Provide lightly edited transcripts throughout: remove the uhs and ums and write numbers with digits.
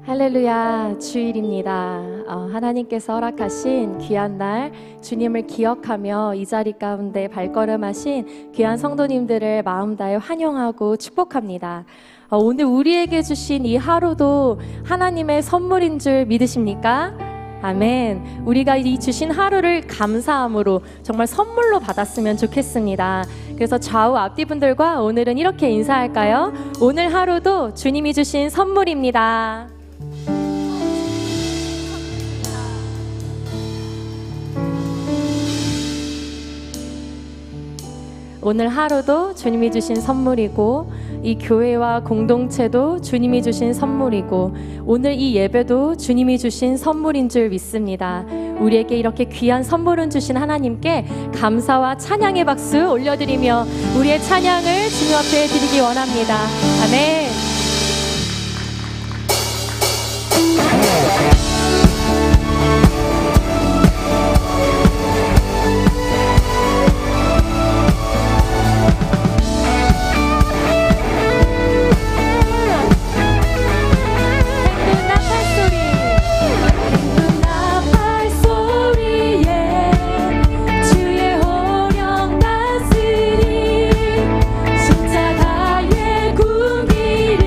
할렐루야, 주일입니다. 하나님께서 허락하신 귀한 날 주님을 기억하며 이 자리 가운데 발걸음하신 귀한 성도님들을 마음 다해 환영하고 축복합니다. 오늘 우리에게 주신 이 하루도 하나님의 선물인 줄 믿으십니까? 아멘. 우리가 이 주신 하루를 감사함으로 정말 선물로 받았으면 좋겠습니다. 그래서 좌우 앞뒤분들과 오늘은 이렇게 인사할까요? 오늘 하루도 주님이 주신 선물입니다. 오늘 하루도 주님이 주신 선물이고, 이 교회와 공동체도 주님이 주신 선물이고, 오늘 이 예배도 주님이 주신 선물인 줄 믿습니다. 우리에게 이렇게 귀한 선물을 주신 하나님께 감사와 찬양의 박수 올려드리며 우리의 찬양을 주님 앞에 드리기 원합니다. 아멘. 십자가의 궁기를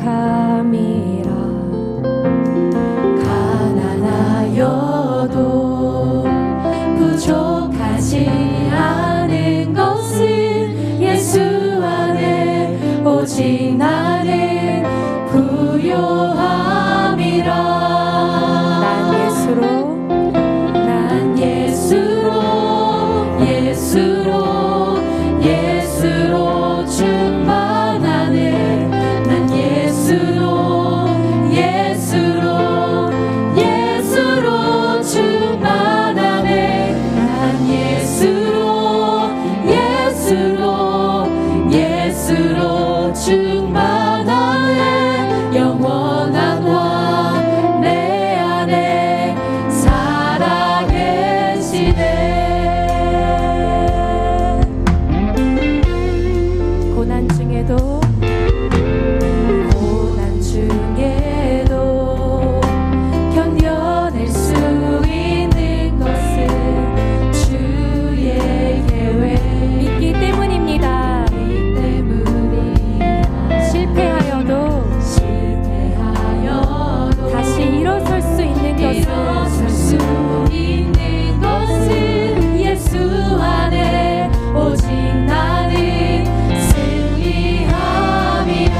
거룩함이라. 가난하여도 부족하지 않은 것은 예수 안에 오직 나는 부요함이라. 난 예수로 충만하네. 난 예수로 충만하네. 난 예수로 충만하네. 영원한 왕 내 안에 살아계시네. 고난 중에도 견뎌낼 수 있는 것은 주의 계획 믿기 때문입니다. 실패하여도 다시 일어설 수 있는 것은 예수 안에 오직 나는 승리함이라.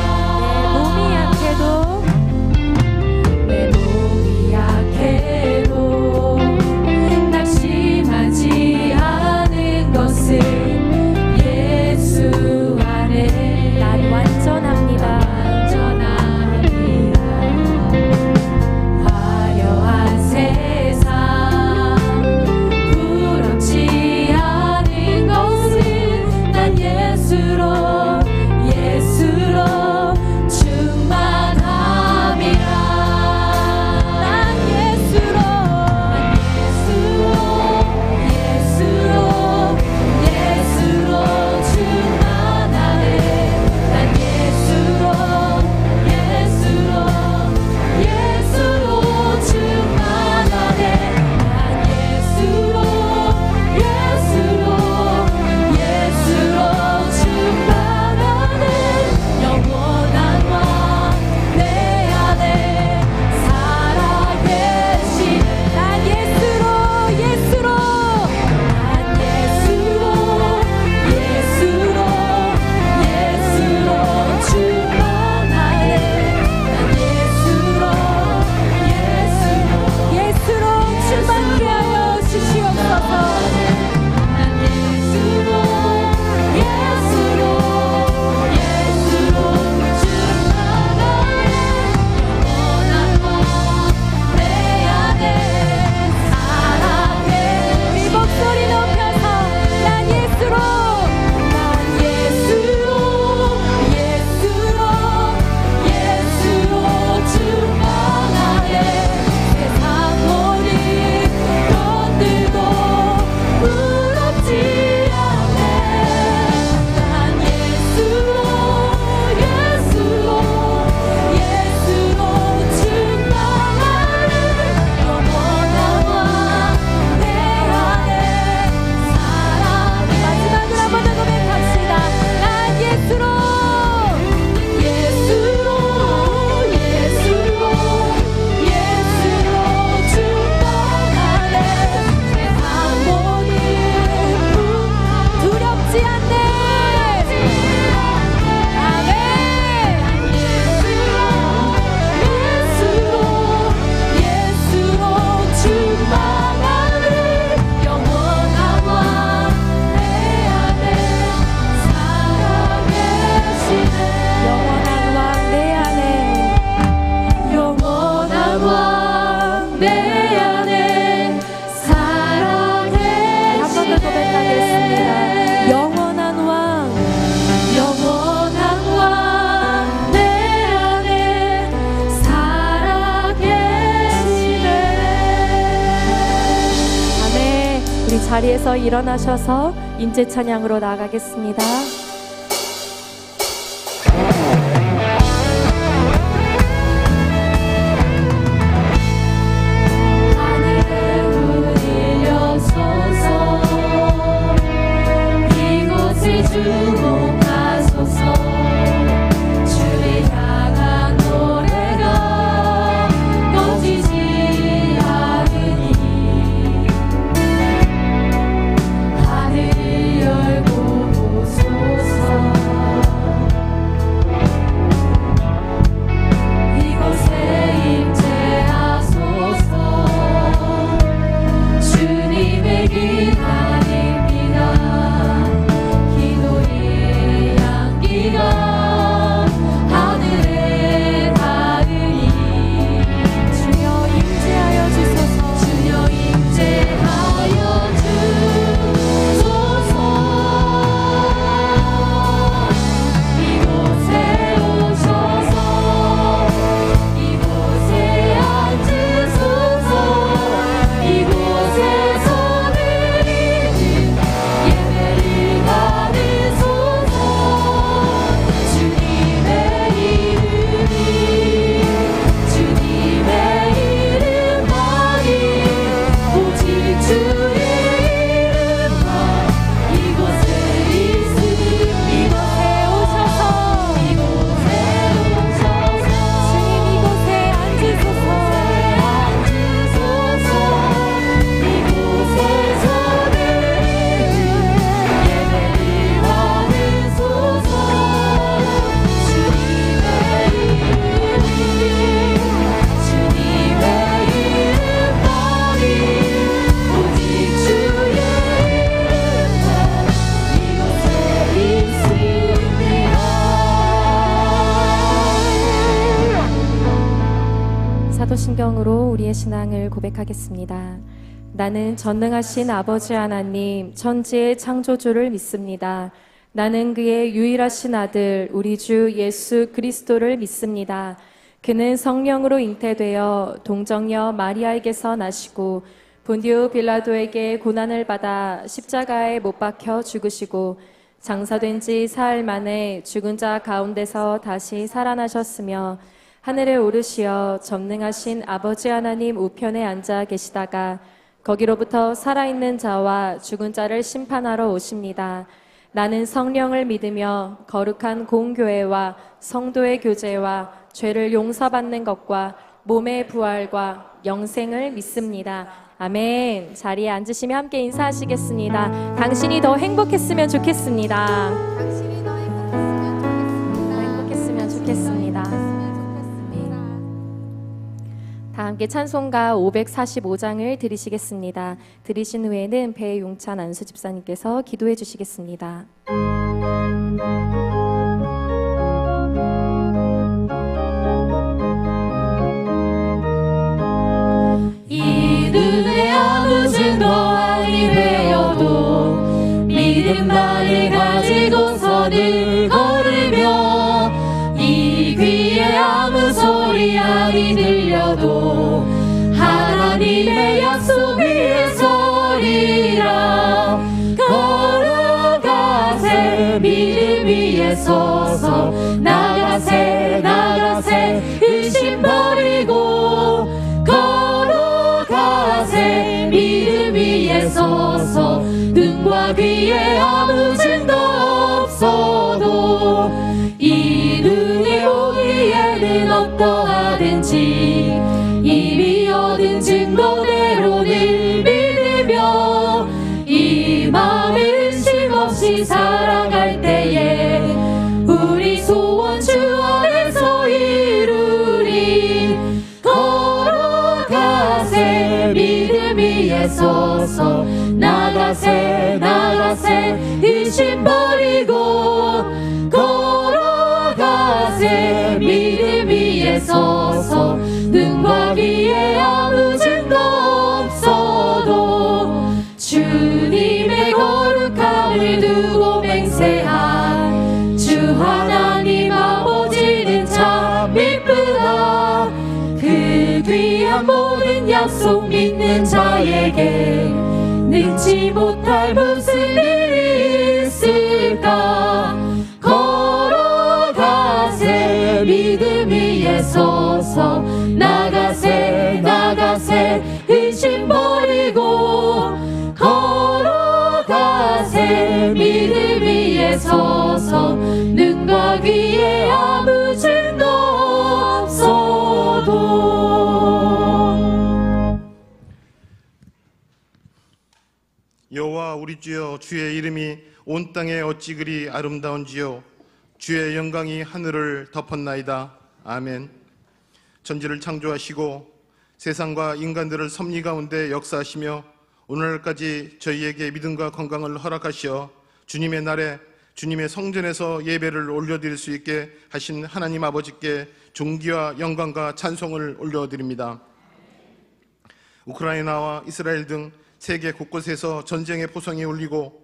내 몸이 약해도 낙심하지 않은 것은 예수 안에 난 완전합니다. 화려한 세상 부럽지 않은 것은 난 예수로 충만함이라. 난 예수로 충만하네. 난 예수로 충만하네. 난 예수로 충만하네. 영원한 왕 내 안에 살아계시네. 난 예수로 충만하네. 난 예수로 충만케 하여 주시옵소서. 난 예수로 충만하네. 영원한 왕 내 안에 살아계시네. 우리 목소리 높여서 난 예수로 충만하네. 세상 모든 것들도 부럽지 않네. 난 예수로 충만하네. 영원한 왕 내 안에 살아계. 마지막으로 한번 더 고백합시다. 난 예수로 충만하네. 세상 모든 두렵지 않네. 아멘. 예수로 충만하네. 영원한 왕 내 안에 살아계시네. 영원한 왕 내 안에 살아계시네. 한 번 더 고백하겠습니다. 영원한 왕 내 안에 살아계시네. 아멘. 우리 자리에서 일어나셔서 인재 찬양으로 나아가겠습니다. 주목하소서. 주를 향한 기도의 향기가 하늘에 닿으니 주여 임재하여 주소서. 주여 임재하여 주소서. 이곳에 오셔서 이곳에 앉으소서. 이곳에서 드리는 예배를 받으소서. 주님의 이름만이 오직 주의 이름만 이곳에 있으니 이곳에 오셔서 주님 이곳에 앉으소서. 이곳에서 드리는 예배를 받으소서. 주님의 이름만이 오직 주의 이름만 이곳에 있습니다. 사도신경으로 우리의 신앙을 고백하겠습니다. 나는 전능하신 아버지 하나님 천지의 창조주를 믿습니다. 나는 그의 유일하신 아들 우리 주 예수 그리스도를 믿습니다. 그는 성령으로 잉태되어 동정녀 마리아에게서 나시고 본디오 빌라도에게 고난을 받아 십자가에 못 박혀 죽으시고 장사된 지 사흘 만에 죽은 자 가운데서 다시 살아나셨으며 하늘에 오르시어 전능하신 아버지 하나님 우편에 앉아 계시다가 거기로부터 살아있는 자와 죽은 자를 심판하러 오십니다. 나는 성령을 믿으며 거룩한 공교회와 성도의 교제와 죄를 용서받는 것과 몸의 부활과 영생을 믿습니다. 아멘. 자리에 앉으시며 함께 인사하시겠습니다. 당신이 더 행복했으면 좋겠습니다. 당신이 더 행복했으면 좋겠습니다. 다 함께 찬송가 545장을 드리시겠습니다. 드리신 후에는 배용찬 안수 집사님께서 기도해 주시겠습니다. 이들의 아무 증거 아니 되어도 믿음만을 가지고서는 걸으며 이 귀에 아무 소리 아니 들려도 하나님의 약속 위에 서리라. 걸어가세 믿음 위에 서서 나가세 나가세 의심 버리고 걸어가세 믿음 위에 서서 눈과 귀에 아무 증거 없어도 이 눈이 보기에는 어떠하든지 이미 얻은 증거대로 늘 믿으며 이 마음에 의심 없이 살아갈 때에 우리 소원 주 안에서 이루리. 걸어가세 믿음 위에 서서 나가세 나가세 의심 버리고 걸어가세 믿음 위에 서서 눈과 귀에 아무 증거 없어도 주님의 거룩함을 두고 맹세한 주 하나님 아버지는 참 이쁘다. 그 귀한 모든 약속 믿는 자에게 능치 못할 무슨 일이 있을까. 걸어가세 믿음 위에 서서 나가세 나가세 의심 버리고 걸어가세 믿음 위에 서서 눈과 귀에 아무 증거 없어도. 여호와 우리 주여, 주의 이름이 온 땅에 어찌 그리 아름다운지요. 주의 영광이 하늘을 덮었나이다. 아멘. 천지를 창조하시고 세상과 인간들을 섭리 가운데 역사하시며 오늘날까지 저희에게 믿음과 건강을 허락하시어 주님의 날에 주님의 성전에서 예배를 올려드릴 수 있게 하신 하나님 아버지께 존귀와 영광과 찬송을 올려드립니다. 우크라이나와 이스라엘 등 세계 곳곳에서 전쟁의 포성이 울리고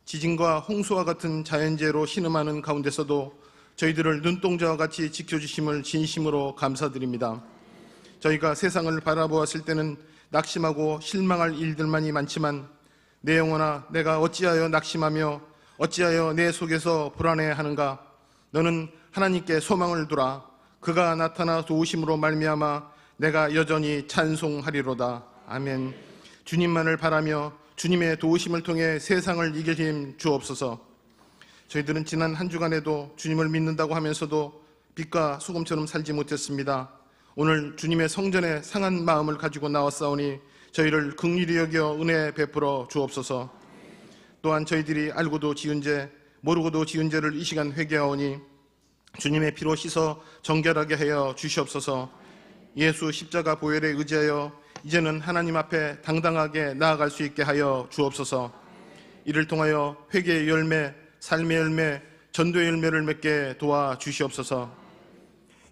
지진과 홍수와 같은 자연재해로 신음하는 가운데서도 저희들을 눈동자와 같이 지켜주심을 진심으로 감사드립니다. 저희가 세상을 바라보았을 때는 낙심하고 실망할 일들만이 많지만 내 영혼아, 내가 어찌하여 낙심하며 어찌하여 내 속에서 불안해하는가? 너는 하나님께 소망을 두라. 그가 나타나 도우심으로 말미암아 내가 여전히 찬송하리로다. 아멘. 주님만을 바라며 주님의 도우심을 통해 세상을 이길 힘 주옵소서. 저희들은 지난 한 주간에도 주님을 믿는다고 하면서도 빛과 소금처럼 살지 못했습니다. 오늘 주님의 성전에 상한 마음을 가지고 나왔사오니 저희를 긍휼히 여겨 은혜 베풀어 주옵소서. 또한 저희들이 알고도 지은 죄, 모르고도 지은 죄를 이 시간 회개하오니 주님의 피로 씻어 정결하게 하여 주시옵소서. 예수 십자가 보혈에 의지하여 이제는 하나님 앞에 당당하게 나아갈 수 있게 하여 주옵소서. 이를 통하여 회개의 열매, 삶의 열매, 전도의 열매를 맺게 도와주시옵소서.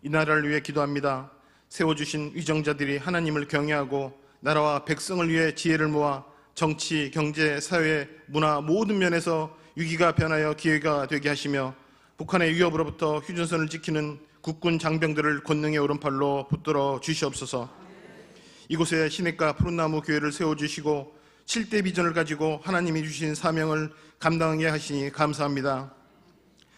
이 나라를 위해 기도합니다. 세워주신 위정자들이 하나님을 경외하고 나라와 백성을 위해 지혜를 모아 정치, 경제, 사회, 문화 모든 면에서 위기가 변하여 기회가 되게 하시며 북한의 위협으로부터 휴전선을 지키는 국군 장병들을 권능의 오른팔로 붙들어 주시옵소서. 이곳에 시냇가 푸른나무 교회를 세워주시고 7대 비전을 가지고 하나님이 주신 사명을 감당하게 하시니 감사합니다.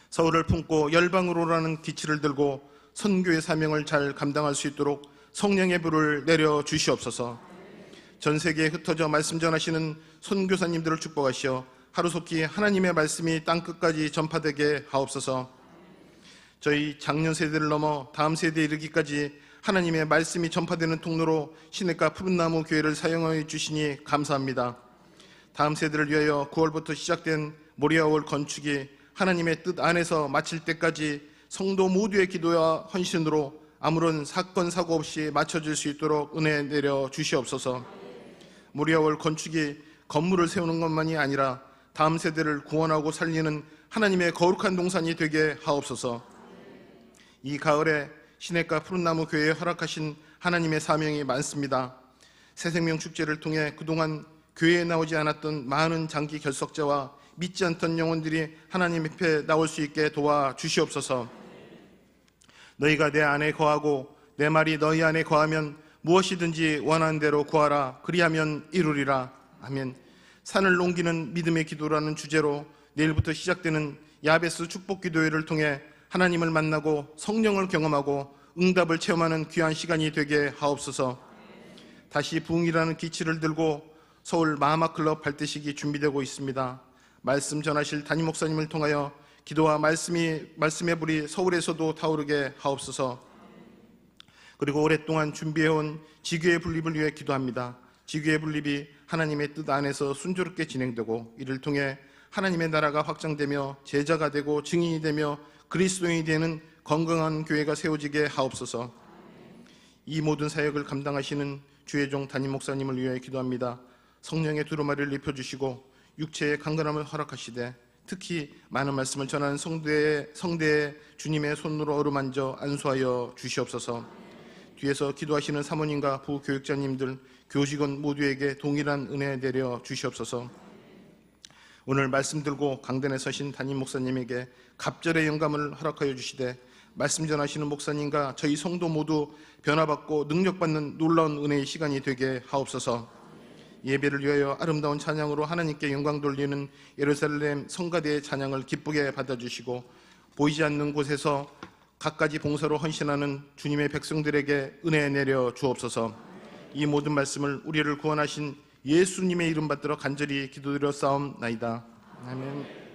서울을 품고 열방으로라는 기치를 들고 선교의 사명을 잘 감당할 수 있도록 성령의 불을 내려 주시옵소서. 전 세계에 흩어져 말씀 전하시는 선교사님들을 축복하시어 하루속히 하나님의 말씀이 땅끝까지 전파되게 하옵소서. 저희 작년 세대를 넘어 다음 세대에 이르기까지 하나님의 말씀이 전파되는 통로로 시냇가 푸른나무 교회를 사용하여 주시니 감사합니다. 다음 세대를 위하여 9월부터 시작된 모리아월 건축이 하나님의 뜻 안에서 마칠 때까지 성도 모두의 기도와 헌신으로 아무런 사건 사고 없이 마쳐질 수 있도록 은혜 내려 주시옵소서. 모리아월 건축이 건물을 세우는 것만이 아니라 다음 세대를 구원하고 살리는 하나님의 거룩한 동산이 되게 하옵소서. 이 가을에 시냇가 푸른나무 교회에 허락하신 하나님의 사명이 많습니다. 새생명 축제를 통해 그동안 교회에 나오지 않았던 많은 장기 결석자와 믿지 않던 영혼들이 하나님 앞에 나올 수 있게 도와주시옵소서. 너희가 내 안에 거하고 내 말이 너희 안에 거하면 무엇이든지 원하는 대로 구하라. 그리하면 이루리라. 아멘. 산을 옮기는 믿음의 기도라는 주제로 내일부터 시작되는 야베스 축복기도회를 통해 하나님을 만나고 성령을 경험하고 응답을 체험하는 귀한 시간이 되게 하옵소서. 다시 부흥이라는 기치를 들고 서울 마하마클럽 발대식이 준비되고 있습니다. 말씀 전하실 담임 목사님을 통하여 기도와 말씀의 불이 서울에서도 타오르게 하옵소서. 그리고 오랫동안 준비해온 지교의 분립을 위해 기도합니다. 지교의 분립이 하나님의 뜻 안에서 순조롭게 진행되고 이를 통해 하나님의 나라가 확장되며 제자가 되고 증인이 되며 그리스도인이 되는 건강한 교회가 세워지게 하옵소서. 이 모든 사역을 감당하시는 주의 종 담임 목사님을 위해 기도합니다. 성령의 두루마리를 입혀주시고 육체의 강건함을 허락하시되 특히 많은 말씀을 전하는 성대에 주님의 손으로 어루만져 안수하여 주시옵소서. 뒤에서 기도하시는 사모님과 부교육자님들, 교직원 모두에게 동일한 은혜 내려 주시옵소서. 오늘 말씀 들고 강단에 서신 담임 목사님에게 갑절의 영감을 허락하여 주시되 말씀 전하시는 목사님과 저희 성도 모두 변화받고 능력받는 놀라운 은혜의 시간이 되게 하옵소서. 예배를 위하여 아름다운 찬양으로 하나님께 영광 돌리는 예루살렘 성가대의 찬양을 기쁘게 받아주시고 보이지 않는 곳에서 갖가지 봉사로 헌신하는 주님의 백성들에게 은혜 내려 주옵소서. 이 모든 말씀을 우리를 구원하신 예수님의 이름 받들어 간절히 기도드려 싸움나이다. 아멘.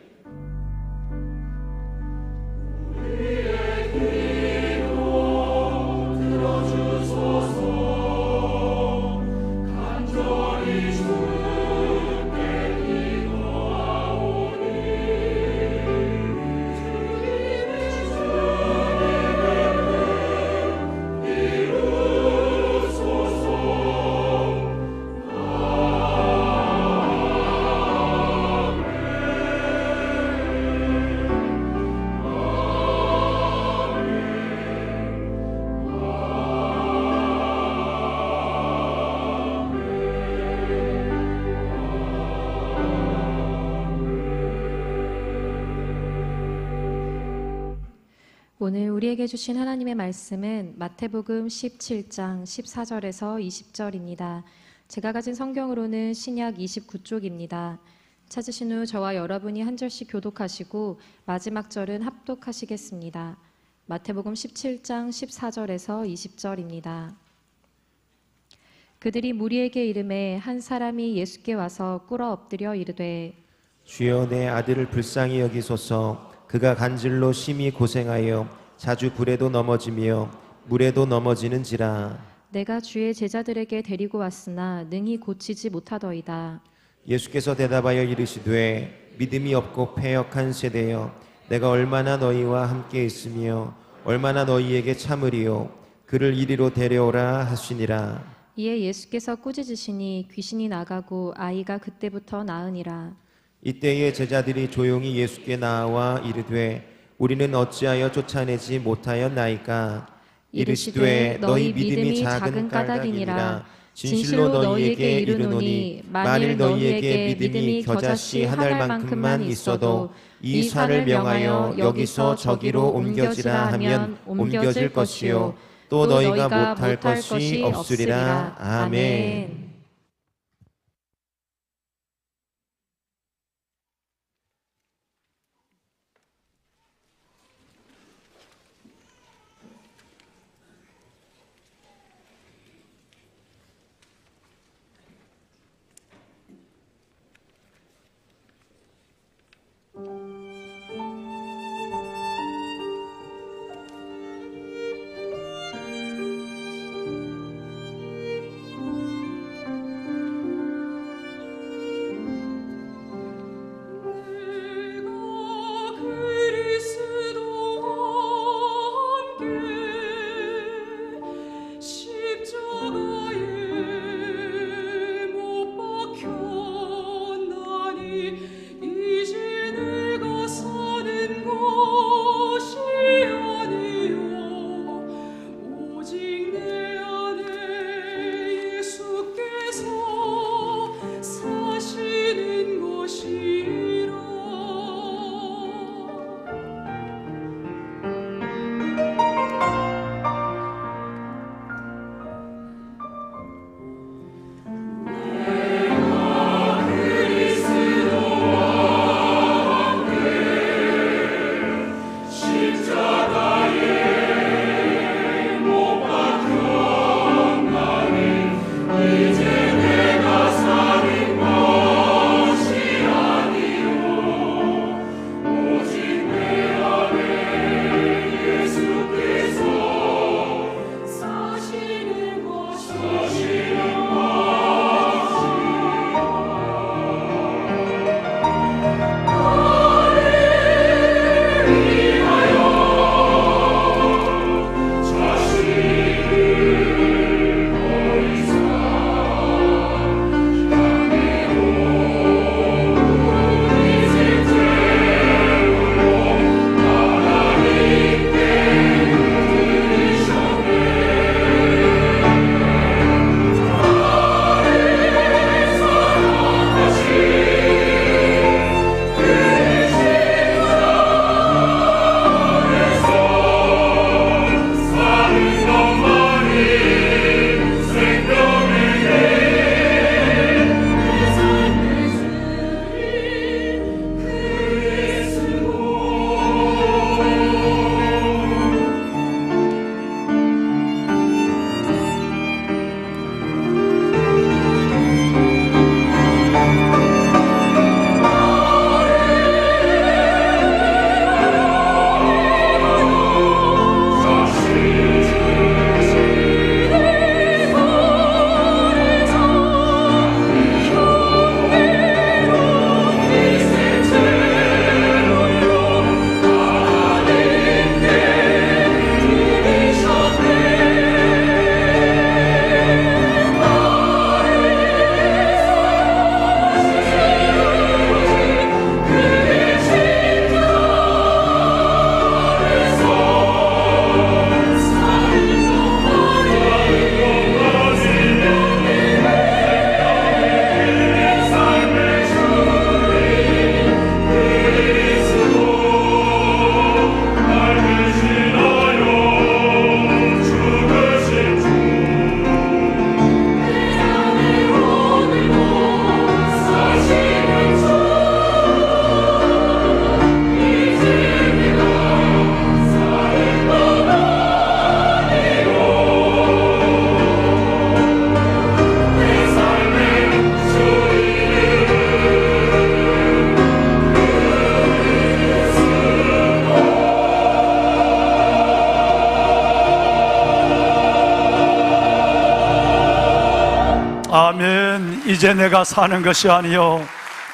오늘 우리에게 주신 하나님의 말씀은 마태복음 17장 14절에서 20절입니다. 제가 가진 성경으로는 신약 29쪽입니다. 찾으신 후 저와 여러분이 한 절씩 교독하시고 마지막 절은 합독하시겠습니다. 마태복음 17장 14절에서 20절입니다. 그들이 무리에게 이르매 한 사람이 예수께 와서 꿇어 엎드려 이르되 주여 내 아들을 불쌍히 여기소서. 그가 간질로 심히 고생하여 자주 불에도 넘어지며 물에도 넘어지는지라. 내가 주의 제자들에게 데리고 왔으나 능히 고치지 못하더이다. 예수께서 대답하여 이르시되 믿음이 없고 패역한 세대여, 내가 얼마나 너희와 함께 있으며 얼마나 너희에게 참으리요. 그를 이리로 데려오라 하시니라. 이에 예수께서 꾸짖으시니 귀신이 나가고 아이가 그때부터 나으니라. 이때에 제자들이 조용히 예수께 나와 이르되 우리는 어찌하여 쫓아내지 못하였나이까. 이르시되 너희 믿음이 작은 까닭이니라. 진실로 너희에게 이르노니 만일 너희에게 믿음이 겨자씨 한 알만큼만 있어도 이 산을 명하여 여기서 저기로 옮겨지라 하면 옮겨질 것이요 또 너희가 못할 것이 없으리라. 아멘. 이제 내가 사는 것이 아니요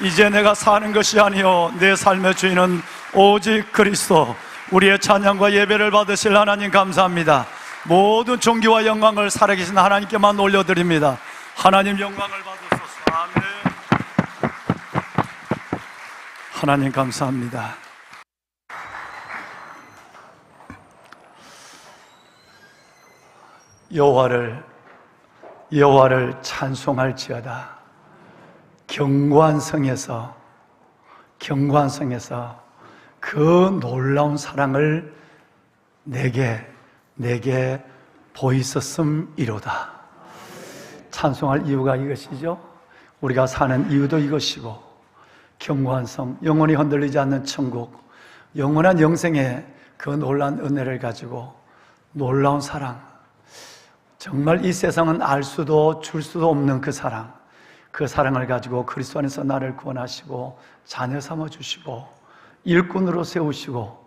이제 내가 사는 것이 아니요 내 삶의 주인은 오직 그리스도. 우리의 찬양과 예배를 받으실 하나님 감사합니다. 모든 존귀와 영광을 살아계신 하나님께만 올려드립니다. 하나님 영광을 받으소서. 아멘. 하나님 감사합니다. 여호와를 찬송할지어다. 경고한 성에서 그 놀라운 사랑을 내게 보이셨음이로다. 찬송할 이유가 이것이죠. 우리가 사는 이유도 이것이고, 경고한 성, 영원히 흔들리지 않는 천국, 영원한 영생의 그 놀라운 은혜를 가지고 놀라운 사랑, 정말 이 세상은 알 수도 줄 수도 없는 그 사랑, 그 사랑을 가지고 그리스도 안에서 나를 구원하시고 자녀 삼아주시고 일꾼으로 세우시고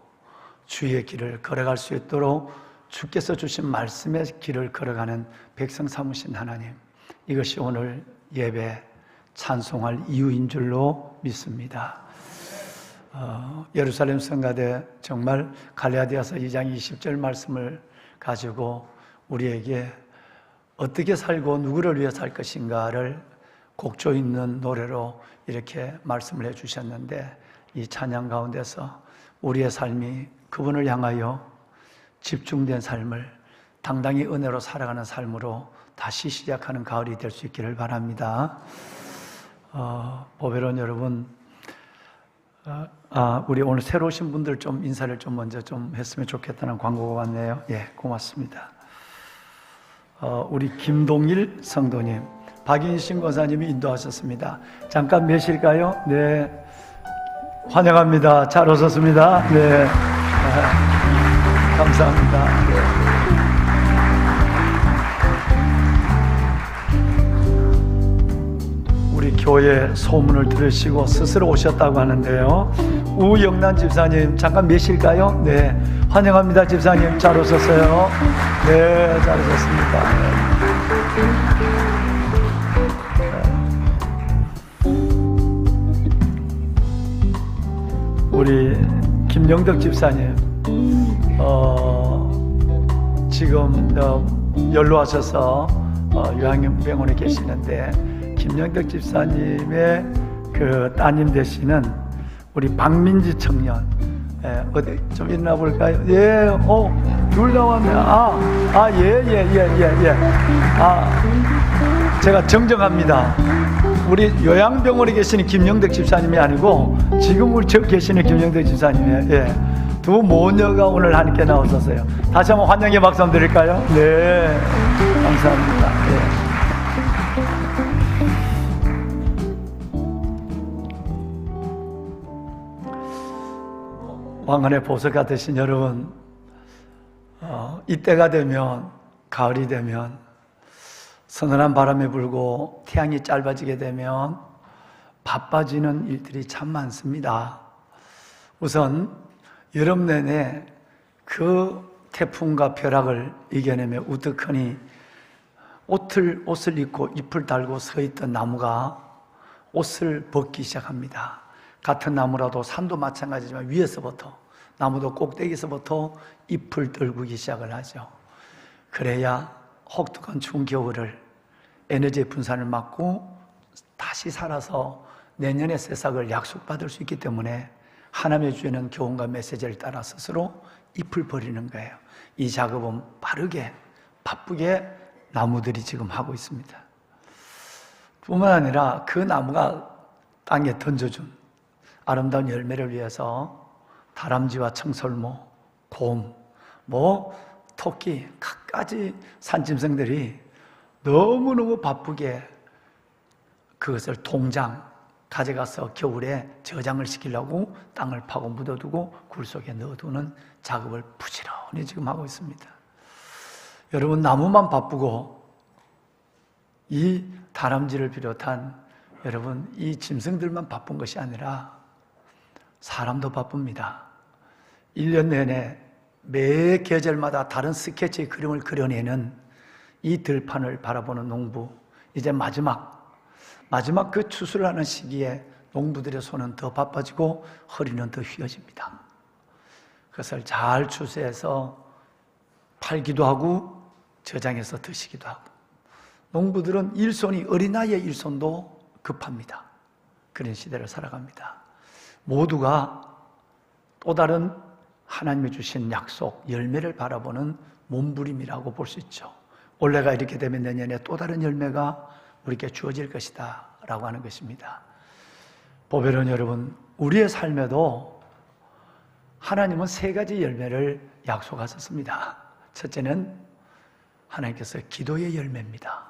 주의 길을 걸어갈 수 있도록 주께서 주신 말씀의 길을 걸어가는 백성 삼으신 하나님, 이것이 오늘 예배 찬송할 이유인 줄로 믿습니다. 예루살렘 성가대 정말 갈라디아서 2장 20절 말씀을 가지고 우리에게 어떻게 살고 누구를 위해 살 것인가를 곡조 있는 노래로 이렇게 말씀을 해주셨는데, 이 찬양 가운데서 우리의 삶이 그분을 향하여 집중된 삶을 당당히 은혜로 살아가는 삶으로 다시 시작하는 가을이 될 수 있기를 바랍니다. 보배로운 여러분, 우리 오늘 새로 오신 분들 좀 인사를 좀 먼저 좀 했으면 좋겠다는 광고가 왔네요. 예, 고맙습니다. 우리 김동일 성도님, 박인신 권사님이 인도하셨습니다. 잠깐 몇일까요? 네, 환영합니다. 잘 오셨습니다. 네, 감사합니다. 네. 우리 교회 소문을 들으시고 스스로 오셨다고 하는데요. 우영란 집사님, 잠깐 몇일까요? 네, 환영합니다. 집사님, 잘 오셨어요. 네, 잘 오셨습니다. 우리 김영덕 집사님, 지금 연로하셔서 요양병원에 계시는데, 김영덕 집사님의 그 따님 되시는 우리 박민지 청년, 어디 좀 있나 볼까요? 예, 둘 다 왔네. 예. 제가 정정합니다. 우리 요양병원에 계시는 김영덕 집사님이 아니고 지금 우리 저 계시는 김영덕 집사님이에요. 예. 두 모녀가 오늘 함께 나오셨어요. 다시 한번 환영의 박수 한번 드릴까요? 네, 감사합니다. 예. 왕관의 보석가 되신 여러분, 이때가 되면, 가을이 되면, 서늘한 바람이 불고 태양이 짧아지게 되면 바빠지는 일들이 참 많습니다. 우선 여름 내내 그 태풍과 벼락을 이겨내며 우뚝하니 옷을 입고 잎을 달고 서 있던 나무가 옷을 벗기 시작합니다. 같은 나무라도 산도 마찬가지지만 위에서부터, 나무도 꼭대기에서부터 잎을 떨구기 시작을 하죠. 그래야 혹독한 추운 겨울을 에너지 분산을 막고 다시 살아서 내년의 새싹을 약속받을 수 있기 때문에 하나님의 주에는 교훈과 메시지를 따라 스스로 잎을 버리는 거예요. 이 작업은 빠르게 바쁘게 나무들이 지금 하고 있습니다. 뿐만 아니라 그 나무가 땅에 던져준 아름다운 열매를 위해서 다람쥐와 청설모, 곰, 토끼, 갖가지 산짐승들이 너무너무 바쁘게 그것을 통장 가져가서 겨울에 저장을 시키려고 땅을 파고 묻어두고 굴 속에 넣어두는 작업을 부지런히 지금 하고 있습니다. 여러분, 나무만 바쁘고 이 다람쥐를 비롯한 여러분 이 짐승들만 바쁜 것이 아니라 사람도 바쁩니다. 1년 내내 매 계절마다 다른 스케치의 그림을 그려내는 이 들판을 바라보는 농부, 이제 마지막 마지막 그 추수를 하는 시기에 농부들의 손은 더 바빠지고 허리는 더 휘어집니다. 그것을 잘 추수해서 팔기도 하고 저장해서 드시기도 하고, 농부들은 일손이 어린아이의 일손도 급합니다. 그런 시대를 살아갑니다. 모두가 또 다른 하나님이 주신 약속, 열매를 바라보는 몸부림이라고 볼 수 있죠. 올해가 이렇게 되면 내년에 또 다른 열매가 우리에게 주어질 것이다 라고 하는 것입니다. 보배로운 여러분, 우리의 삶에도 하나님은 3가지 열매를 약속하셨습니다. 첫째는 하나님께서 기도의 열매입니다.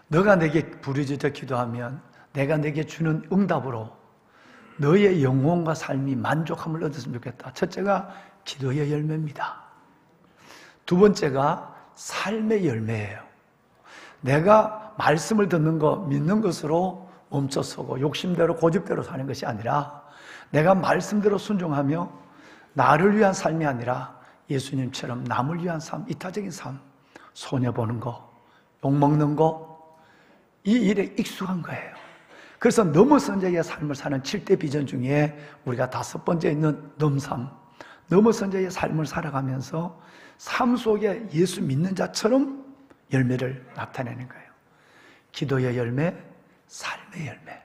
너가 내게 부르짖어 기도하면 내가 내게 주는 응답으로 너의 영혼과 삶이 만족함을 얻었으면 좋겠다. 첫째가 기도의 열매입니다. 두 번째가 삶의 열매예요. 내가 말씀을 듣는 거, 믿는 것으로 멈춰서고 욕심대로 고집대로 사는 것이 아니라 내가 말씀대로 순종하며 나를 위한 삶이 아니라 예수님처럼 남을 위한 삶, 이타적인 삶, 손해보는 거, 욕먹는 거, 이 일에 익숙한 거예요. 그래서 넘어선 자의 삶을 사는 7대 비전 중에 우리가 5번째 있는 넘삼, 넘어선 자의 삶을 살아가면서 삶 속에 예수 믿는 자처럼 열매를 나타내는 거예요. 기도의 열매, 삶의 열매.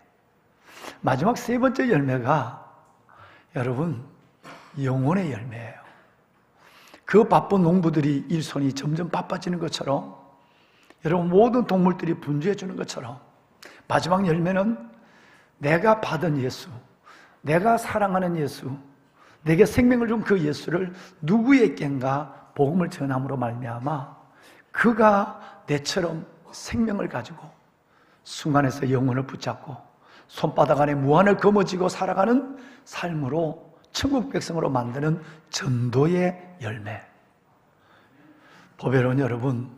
마지막 3번째 열매가 여러분 영혼의 열매예요. 그 바쁜 농부들이 일손이 점점 바빠지는 것처럼, 여러분 모든 동물들이 분주해 주는 것처럼 마지막 열매는 내가 받은 예수, 내가 사랑하는 예수, 내게 생명을 준 그 예수를 누구에겐가 복음을 전함으로 말미암아 그가 내처럼 생명을 가지고 순간에서 영혼을 붙잡고 손바닥 안에 무한을 거머쥐고 살아가는 삶으로 천국 백성으로 만드는 전도의 열매. 보배로운 여러분,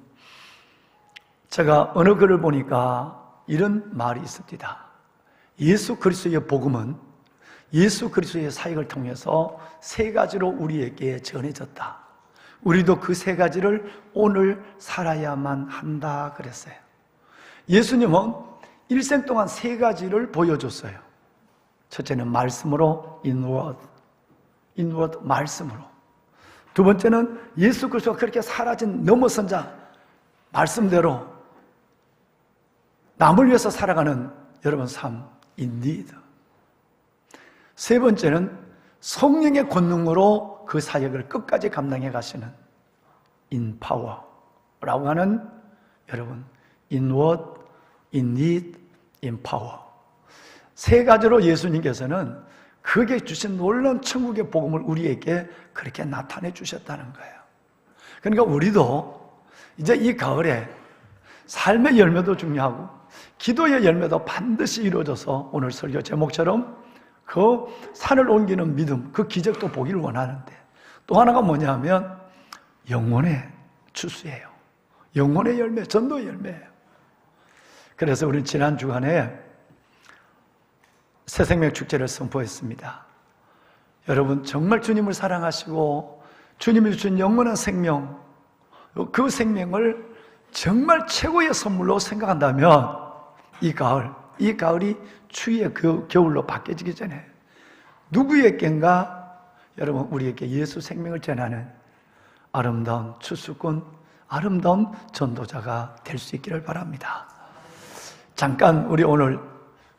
제가 어느 글을 보니까 이런 말이 있습니다. 예수 그리스도의 복음은 예수 그리스도의 사역을 통해서 3가지로 우리에게 전해졌다. 우리도 그 3가지를 오늘 살아야만 한다 그랬어요. 예수님은 일생 동안 3가지를 보여줬어요. 첫째는 말씀으로, 인워드, 말씀으로. 두 번째는 예수 그리스도가 그렇게 사라진 넘어선 자, 말씀대로 남을 위해서 살아가는 여러분 삶, indeed. 세 번째는 성령의 권능으로 그 사역을 끝까지 감당해 가시는 in power라고 하는 여러분 in word, in need, in power. 3가지로 예수님께서는 그게 주신 놀라운 천국의 복음을 우리에게 그렇게 나타내 주셨다는 거예요. 그러니까 우리도 이제 이 가을에 삶의 열매도 중요하고 기도의 열매도 반드시 이루어져서 오늘 설교 제목처럼 그 산을 옮기는 믿음, 그 기적도 보기를 원하는데, 또 하나가 뭐냐면 영혼의 추수예요. 영혼의 열매, 전도의 열매예요. 그래서 우리는 지난 주간에 새생명 축제를 선포했습니다. 여러분 정말 주님을 사랑하시고 주님이 주신 영원한 생명, 그 생명을 정말 최고의 선물로 생각한다면 이 가을이 추위의 겨울로 바뀌어지기 전에 누구에겐가 여러분 우리에게 예수 생명을 전하는 아름다운 추수꾼, 아름다운 전도자가 될 수 있기를 바랍니다. 잠깐 우리 오늘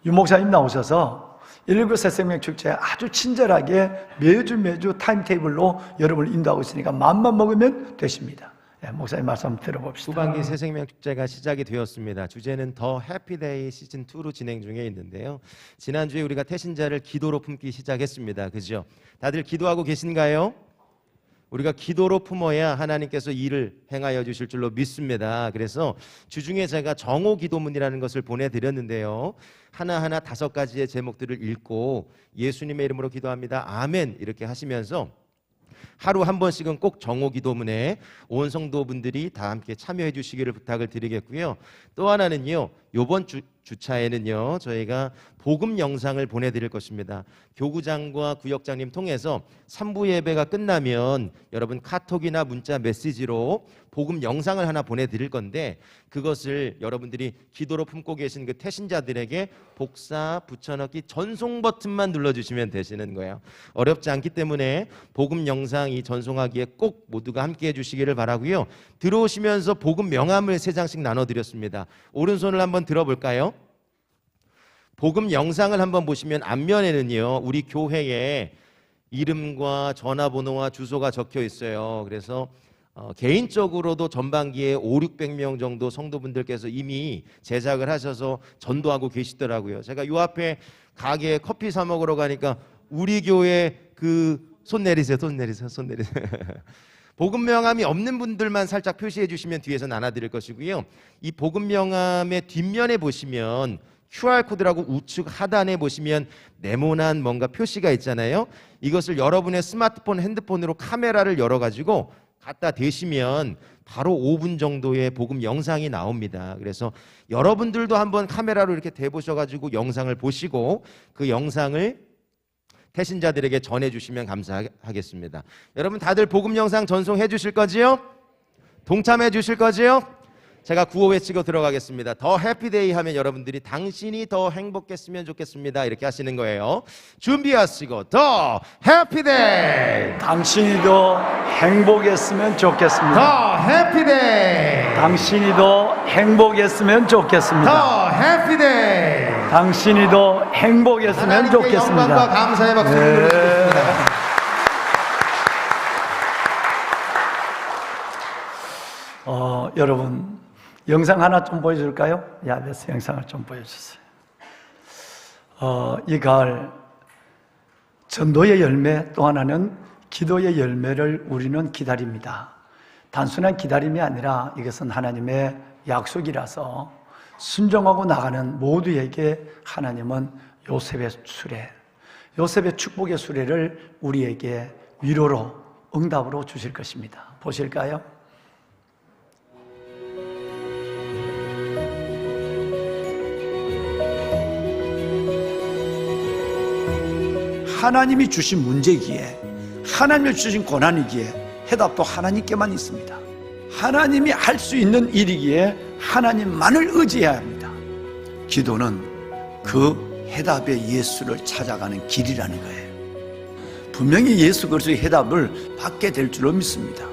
유 목사님 나오셔서 119 새생명 축제 아주 친절하게 매주 타임테이블로 여러분을 인도하고 있으니까 마음만 먹으면 되십니다. 네, 목사님 말씀 들어봅시다. 후반기 새생명 축제가 시작이 되었습니다. 주제는 더 해피데이 시즌 2로 진행 중에 있는데요. 지난주에 우리가 태신자를 기도로 품기 시작했습니다. 그죠? 다들 기도하고 계신가요? 우리가 기도로 품어야 하나님께서 일을 행하여 주실 줄로 믿습니다. 그래서 주중에 제가 정오 기도문이라는 것을 보내드렸는데요. 하나하나 5가지의 제목들을 읽고 예수님의 이름으로 기도합니다. 아멘 이렇게 하시면서 하루 한 번씩은 꼭 정오 기도문에 온 성도분들이 다 함께 참여해 주시기를 부탁을 드리겠고요. 또 하나는요, 이번 주차에는요 저희가 복음 영상을 보내드릴 것입니다. 교구장과 구역장님 통해서 3부 예배가 끝나면 여러분 카톡이나 문자 메시지로 복음 영상을 하나 보내드릴 건데 그것을 여러분들이 기도로 품고 계신 그 태신자들에게 복사, 붙여넣기, 전송 버튼만 눌러주시면 되시는 거예요. 어렵지 않기 때문에 복음 영상 이 전송하기에 꼭 모두가 함께해 주시기를 바라고요. 들어오시면서 복음 명함을 3장씩 나눠드렸습니다. 오른손을 한번 들어볼까요? 복음 영상을 한번 보시면 앞면에는요 우리 교회의 이름과 전화번호와 주소가 적혀 있어요. 그래서 개인적으로도 전반기에 500~600명 정도 성도분들께서 이미 제작을 하셔서 전도하고 계시더라고요. 제가 요 앞에 가게에 커피 사 먹으러 가니까 우리 교회 손 내리세요. 복음 명함이 없는 분들만 살짝 표시해 주시면 뒤에서 나눠드릴 것이고요. 이 복음 명함의 뒷면에 보시면 QR코드라고 우측 하단에 보시면 네모난 뭔가 표시가 있잖아요. 이것을 여러분의 스마트폰, 핸드폰으로 카메라를 열어가지고 갖다 대시면 바로 5분 정도의 복음 영상이 나옵니다. 그래서 여러분들도 한번 카메라로 이렇게 대보셔가지고 영상을 보시고 그 영상을 태신자들에게 전해주시면 감사하겠습니다. 여러분 다들 복음 영상 전송해 주실 거지요? 동참해 주실 거지요? 제가 구호 외치고 들어가겠습니다. 더 해피데이 하면 여러분들이 당신이 더 행복했으면 좋겠습니다 이렇게 하시는 거예요. 준비하시고 더 해피데이, 당신이 더 행복했으면 좋겠습니다. 더 해피데이, 당신이 더 행복했으면 좋겠습니다. 더 해피데이. 당신이 더 행복했으면 하나님께 좋겠습니다. 영광과 감사의 박수를 네. 드리겠습니다. 여러분 영상 하나 좀 보여줄까요? 야베스 영상을 좀 보여주세요. 이 가을 전도의 열매, 또 하나는 기도의 열매를 우리는 기다립니다. 단순한 기다림이 아니라 이것은 하나님의 약속이라서 순종하고 나가는 모두에게 하나님은 요셉의 수레, 요셉의 축복의 수레를 우리에게 위로로, 응답으로 주실 것입니다. 보실까요? 하나님이 주신 문제기에, 하나님이 주신 고난이기에 해답도 하나님께만 있습니다. 하나님이 할 수 있는 일이기에 하나님만을 의지해야 합니다. 기도는 그 해답의 예수를 찾아가는 길이라는 거예요. 분명히 예수 그리스도의 해답을 받게 될 줄로 믿습니다.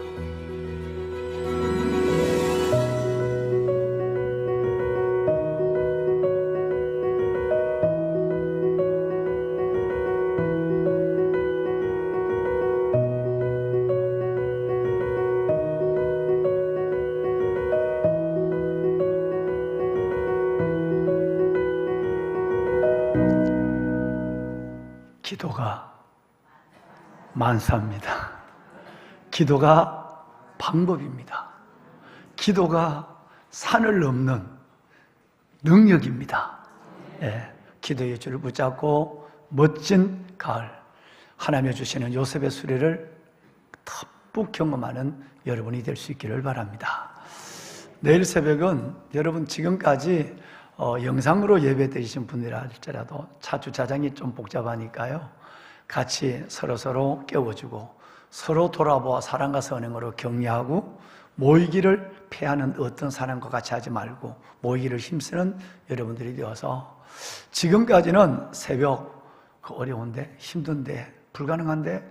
기도가 만사입니다. 기도가 방법입니다. 기도가 산을 넘는 능력입니다. 기도의 줄을 붙잡고 멋진 가을, 하나님이 주시는 요셉의 수레를 듬뿍 경험하는 여러분이 될 수 있기를 바랍니다. 내일 새벽은 여러분 지금까지 영상으로 예배 드리신 분이라 할지라도 차 주차장이 좀 복잡하니까요, 같이 서로 깨워주고 서로 돌아보아 사랑과 선행으로 격려하고, 모이기를 패하는 어떤 사람과 같이 하지 말고 모이기를 힘쓰는 여러분들이 되어서, 지금까지는 새벽 어려운데, 힘든데, 불가능한데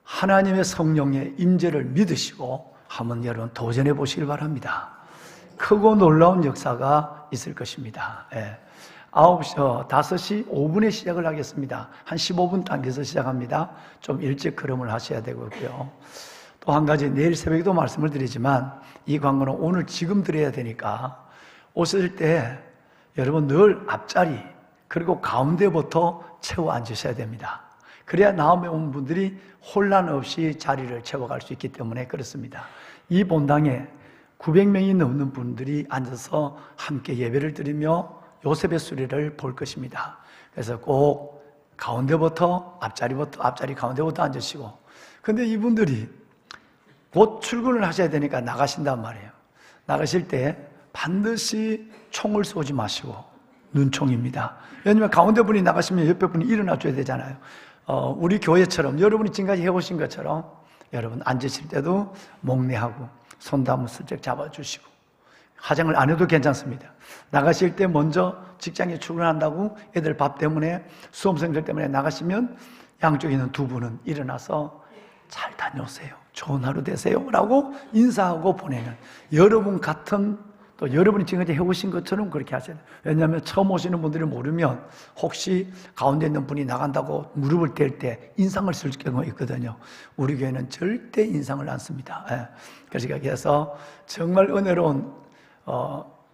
하나님의 성령의 임재를 믿으시고 한번 여러분 도전해 보시길 바랍니다. 크고 놀라운 역사가 있을 것입니다. 5시 5분에 시작을 하겠습니다. 한 15분 당겨서 시작합니다. 좀 일찍 걸음을 하셔야 되고요. 또 한 가지, 내일 새벽에도 말씀을 드리지만 이 광고는 오늘 지금 드려야 되니까 오실 때 여러분 늘 앞자리 그리고 가운데부터 채워 앉으셔야 됩니다. 그래야 다음에 온 분들이 혼란 없이 자리를 채워갈 수 있기 때문에 그렇습니다. 이 본당에 900명이 넘는 분들이 앉아서 함께 예배를 드리며 요셉의 수레를 볼 것입니다. 그래서 꼭 가운데부터 앞자리 가운데부터 앉으시고, 근데 이분들이 곧 출근을 하셔야 되니까 나가신단 말이에요. 나가실 때 반드시 총을 쏘지 마시고, 눈총입니다. 왜냐하면 가운데 분이 나가시면 옆에 분이 일어나 줘야 되잖아요. 우리 교회처럼 여러분이 지금까지 해오신 것처럼 여러분 앉으실 때도 목례하고 손도 한번 슬쩍 잡아주시고, 화장을 안 해도 괜찮습니다. 나가실 때 먼저 직장에 출근한다고 애들 밥 때문에, 수험생들 때문에 나가시면 양쪽에 있는 두 분은 일어나서 잘 다녀오세요, 좋은 하루 되세요 라고 인사하고 보내는, 여러분 같은, 또 여러분이 지금까지 해오신 것처럼 그렇게 하셔야 돼요. 왜냐하면 처음 오시는 분들이 모르면 혹시 가운데 있는 분이 나간다고 무릎을 댈 때 인상을 쓸 경우가 있거든요. 우리 교회는 절대 인상을 안 씁니다. 그래서 정말 은혜로운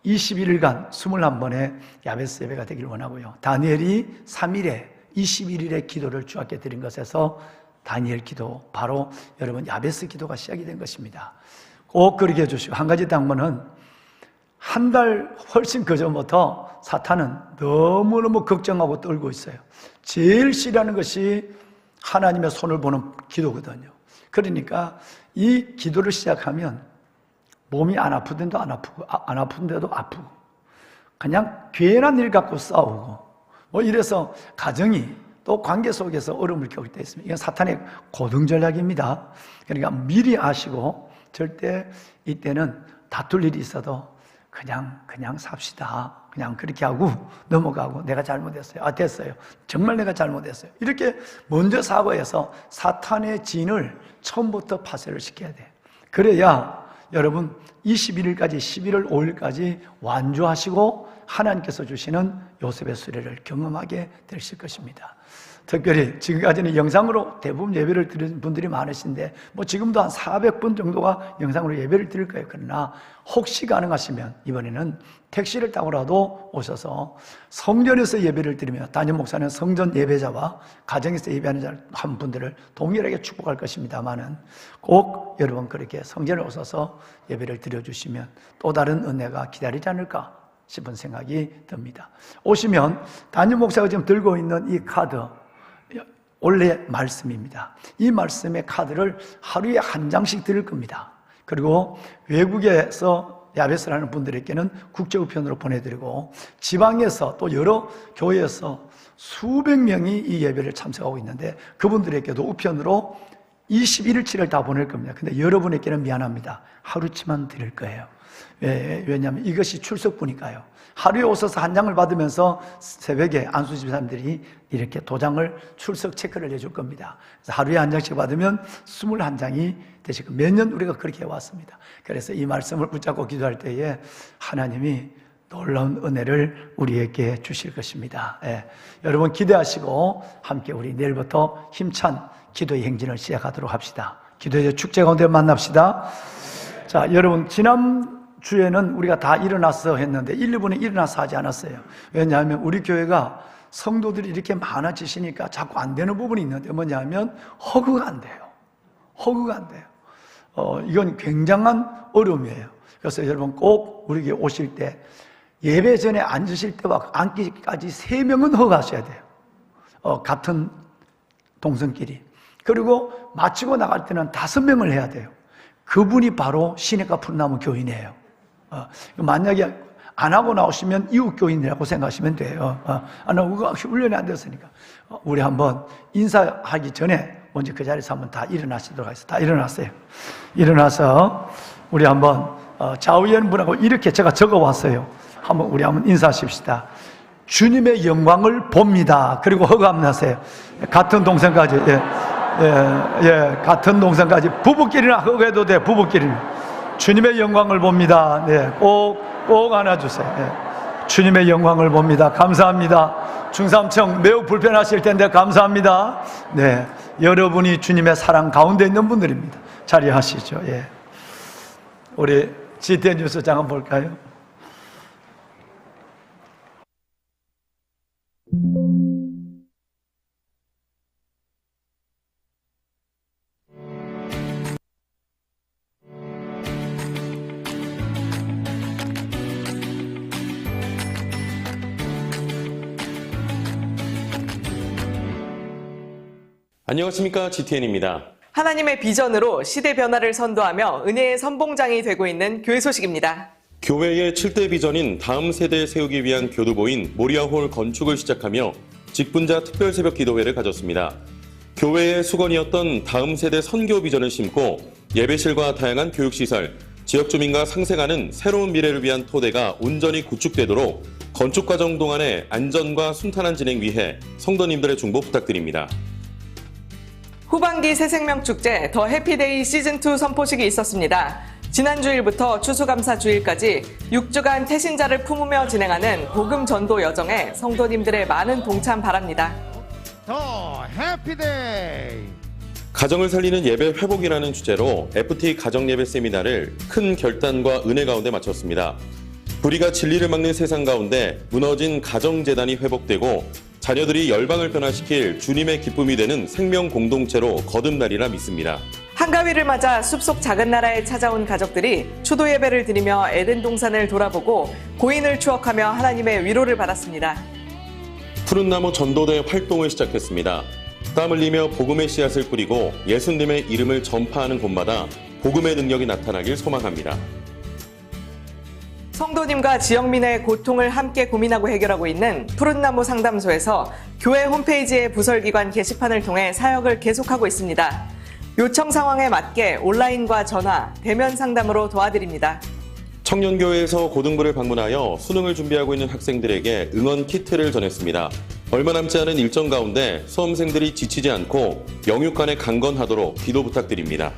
21일간 21번의 야베스 예배가 되기를 원하고요. 다니엘이 3일에 21일의 기도를 주께 드린 것에서 다니엘 기도, 바로 여러분 야베스 기도가 시작이 된 것입니다. 꼭 그렇게 해주시고, 한 가지 당부는 한 달 훨씬 그전부터 사탄은 너무너무 걱정하고 떨고 있어요. 제일 싫어하는 것이 하나님의 손을 보는 기도거든요. 그러니까 이 기도를 시작하면 몸이 안 아프던데도 안 아프고, 안 아픈데도 아프고, 그냥 괜한 일 갖고 싸우고, 뭐 이래서 가정이 또 관계 속에서 어려움을 겪을 때 있습니다. 이건 사탄의 고등 전략입니다. 그러니까 미리 아시고, 절대 이때는 다툴 일이 있어도 그냥 삽시다. 그냥 그렇게 하고 넘어가고, 내가 잘못했어요. 아, 됐어요. 정말 내가 잘못했어요. 이렇게 먼저 사과해서 사탄의 진을 처음부터 파쇄를 시켜야 돼. 그래야 여러분 21일까지 11월 5일까지 완주하시고 하나님께서 주시는 요셉의 수레를 경험하게 되실 것입니다. 특별히 지금까지는 영상으로 대부분 예배를 드리는 분들이 많으신데, 뭐 지금도 한 400분 정도가 영상으로 예배를 드릴 거예요. 그러나 혹시 가능하시면 이번에는 택시를 타고라도 오셔서 성전에서 예배를 드리며, 담임 목사는 성전 예배자와 가정에서 예배하는 한 분들을 동일하게 축복할 것입니다만은, 꼭 여러분 그렇게 성전에 오셔서 예배를 드려주시면 또 다른 은혜가 기다리지 않을까 싶은 생각이 듭니다. 오시면 담임 목사가 지금 들고 있는 이 카드, 원래 말씀입니다. 이 말씀의 카드를 하루에 한 장씩 드릴 겁니다. 그리고 외국에서 야베스라는 분들에게는 국제우편으로 보내드리고, 지방에서 또 여러 교회에서 수백 명이 이 예배를 참석하고 있는데 그분들에게도 우편으로 21일치를 다 보낼 겁니다. 근데 여러분에게는 미안합니다, 하루치만 드릴 거예요. 왜냐하면 이것이 출석부니까요. 하루에 오셔서 한 장을 받으면서 새벽에 안수집사님들이 이렇게 도장을 출석 체크를 해줄 겁니다. 그래서 하루에 한 장씩 받으면 21장이 되시고, 매년 우리가 그렇게 해왔습니다. 그래서 이 말씀을 붙잡고 기도할 때에 하나님이 놀라운 은혜를 우리에게 주실 것입니다. 여러분 기대하시고 함께 우리 내일부터 힘찬 기도의 행진을 시작하도록 합시다. 기도의 축제 가운데 만납시다. 자, 여러분 지난주에는 우리가 다 일어나서 했는데 1, 2분에 일어나서 하지 않았어요. 왜냐하면 우리 교회가 성도들이 이렇게 많아지시니까 자꾸 안 되는 부분이 있는데, 뭐냐면 허구가 안 돼요. 허구가 안 돼요. 이건 굉장한 어려움이에요. 그래서 여러분 꼭 우리 교회 오실 때 예배 전에 앉으실 때와 앉기까지 3명은 허가하셔야 돼요. 같은 동성끼리. 그리고 마치고 나갈 때는 5명을 해야 돼요. 그분이 바로 시내가 푸른나무 교인이에요. 만약에 안 하고 나오시면 이웃 교인이라고 생각하시면 돼요. 안 하고 훈련이 안 됐으니까. 우리 한번 인사하기 전에 먼저 그 자리에서 한번 다 일어나시도록 하겠습니다. 다 일어났어요. 일어나서 우리 한번 좌우에 분하고 이렇게 제가 적어왔어요. 우리 한번 인사하십시다. 주님의 영광을 봅니다. 그리고 허가하세요. 같은 동생까지. 같은 동생까지. 부부끼리나 허가해도 돼. 부부끼리는. 주님의 영광을 봅니다. 꼭 안아주세요. 주님의 영광을 봅니다. 감사합니다. 중삼청 매우 불편하실 텐데 감사합니다. 여러분이 주님의 사랑 가운데 있는 분들입니다. 자리하시죠. 우리 GTN 뉴스장 한번 볼까요? 안녕하십니까, GTN입니다. 하나님의 비전으로 시대 변화를 선도하며 은혜의 선봉장이 되고 있는 교회 소식입니다. 교회의 7대 비전인 다음 세대에 세우기 위한 교두보인 모리아홀 건축을 시작하며 직분자 특별 새벽 기도회를 가졌습니다. 교회의 수건이었던 다음 세대 선교 비전을 심고 예배실과 다양한 교육시설, 지역 주민과 상생하는 새로운 미래를 위한 토대가 온전히 구축되도록 건축 과정 동안의 안전과 순탄한 진행 위해 성도님들의 중보 부탁드립니다. 후반기 새생명축제 더 해피데이 시즌2 선포식이 있었습니다. 지난 주일부터 추수감사 주일까지 6주간 태신자를 품으며 진행하는 복음 전도 여정에 성도님들의 많은 동참 바랍니다. 더 해피데이. 가정을 살리는 예배 회복이라는 주제로 FT 가정예배 세미나를 큰 결단과 은혜 가운데 마쳤습니다. 불의가 진리를 막는 세상 가운데 무너진 가정재단이 회복되고 자녀들이 열방을 변화시킬 주님의 기쁨이 되는 생명 공동체로 거듭나리라 믿습니다. 한가위를 맞아 숲속 작은 나라에 찾아온 가족들이 추도 예배를 드리며 에덴 동산을 돌아보고 고인을 추억하며 하나님의 위로를 받았습니다. 푸른나무 전도대 활동을 시작했습니다. 땀 흘리며 복음의 씨앗을 뿌리고 예수님의 이름을 전파하는 곳마다 복음의 능력이 나타나길 소망합니다. 성도님과 지역민의 고통을 함께 고민하고 해결하고 있는 푸른나무 상담소에서 교회 홈페이지의 부설기관 게시판을 통해 사역을 계속하고 있습니다. 요청 상황에 맞게 온라인과 전화, 대면 상담으로 도와드립니다. 청년교회에서 고등부를 방문하여 수능을 준비하고 있는 학생들에게 응원 키트를 전했습니다. 얼마 남지 않은 일정 가운데 수험생들이 지치지 않고 영육간에 강건하도록 기도 부탁드립니다.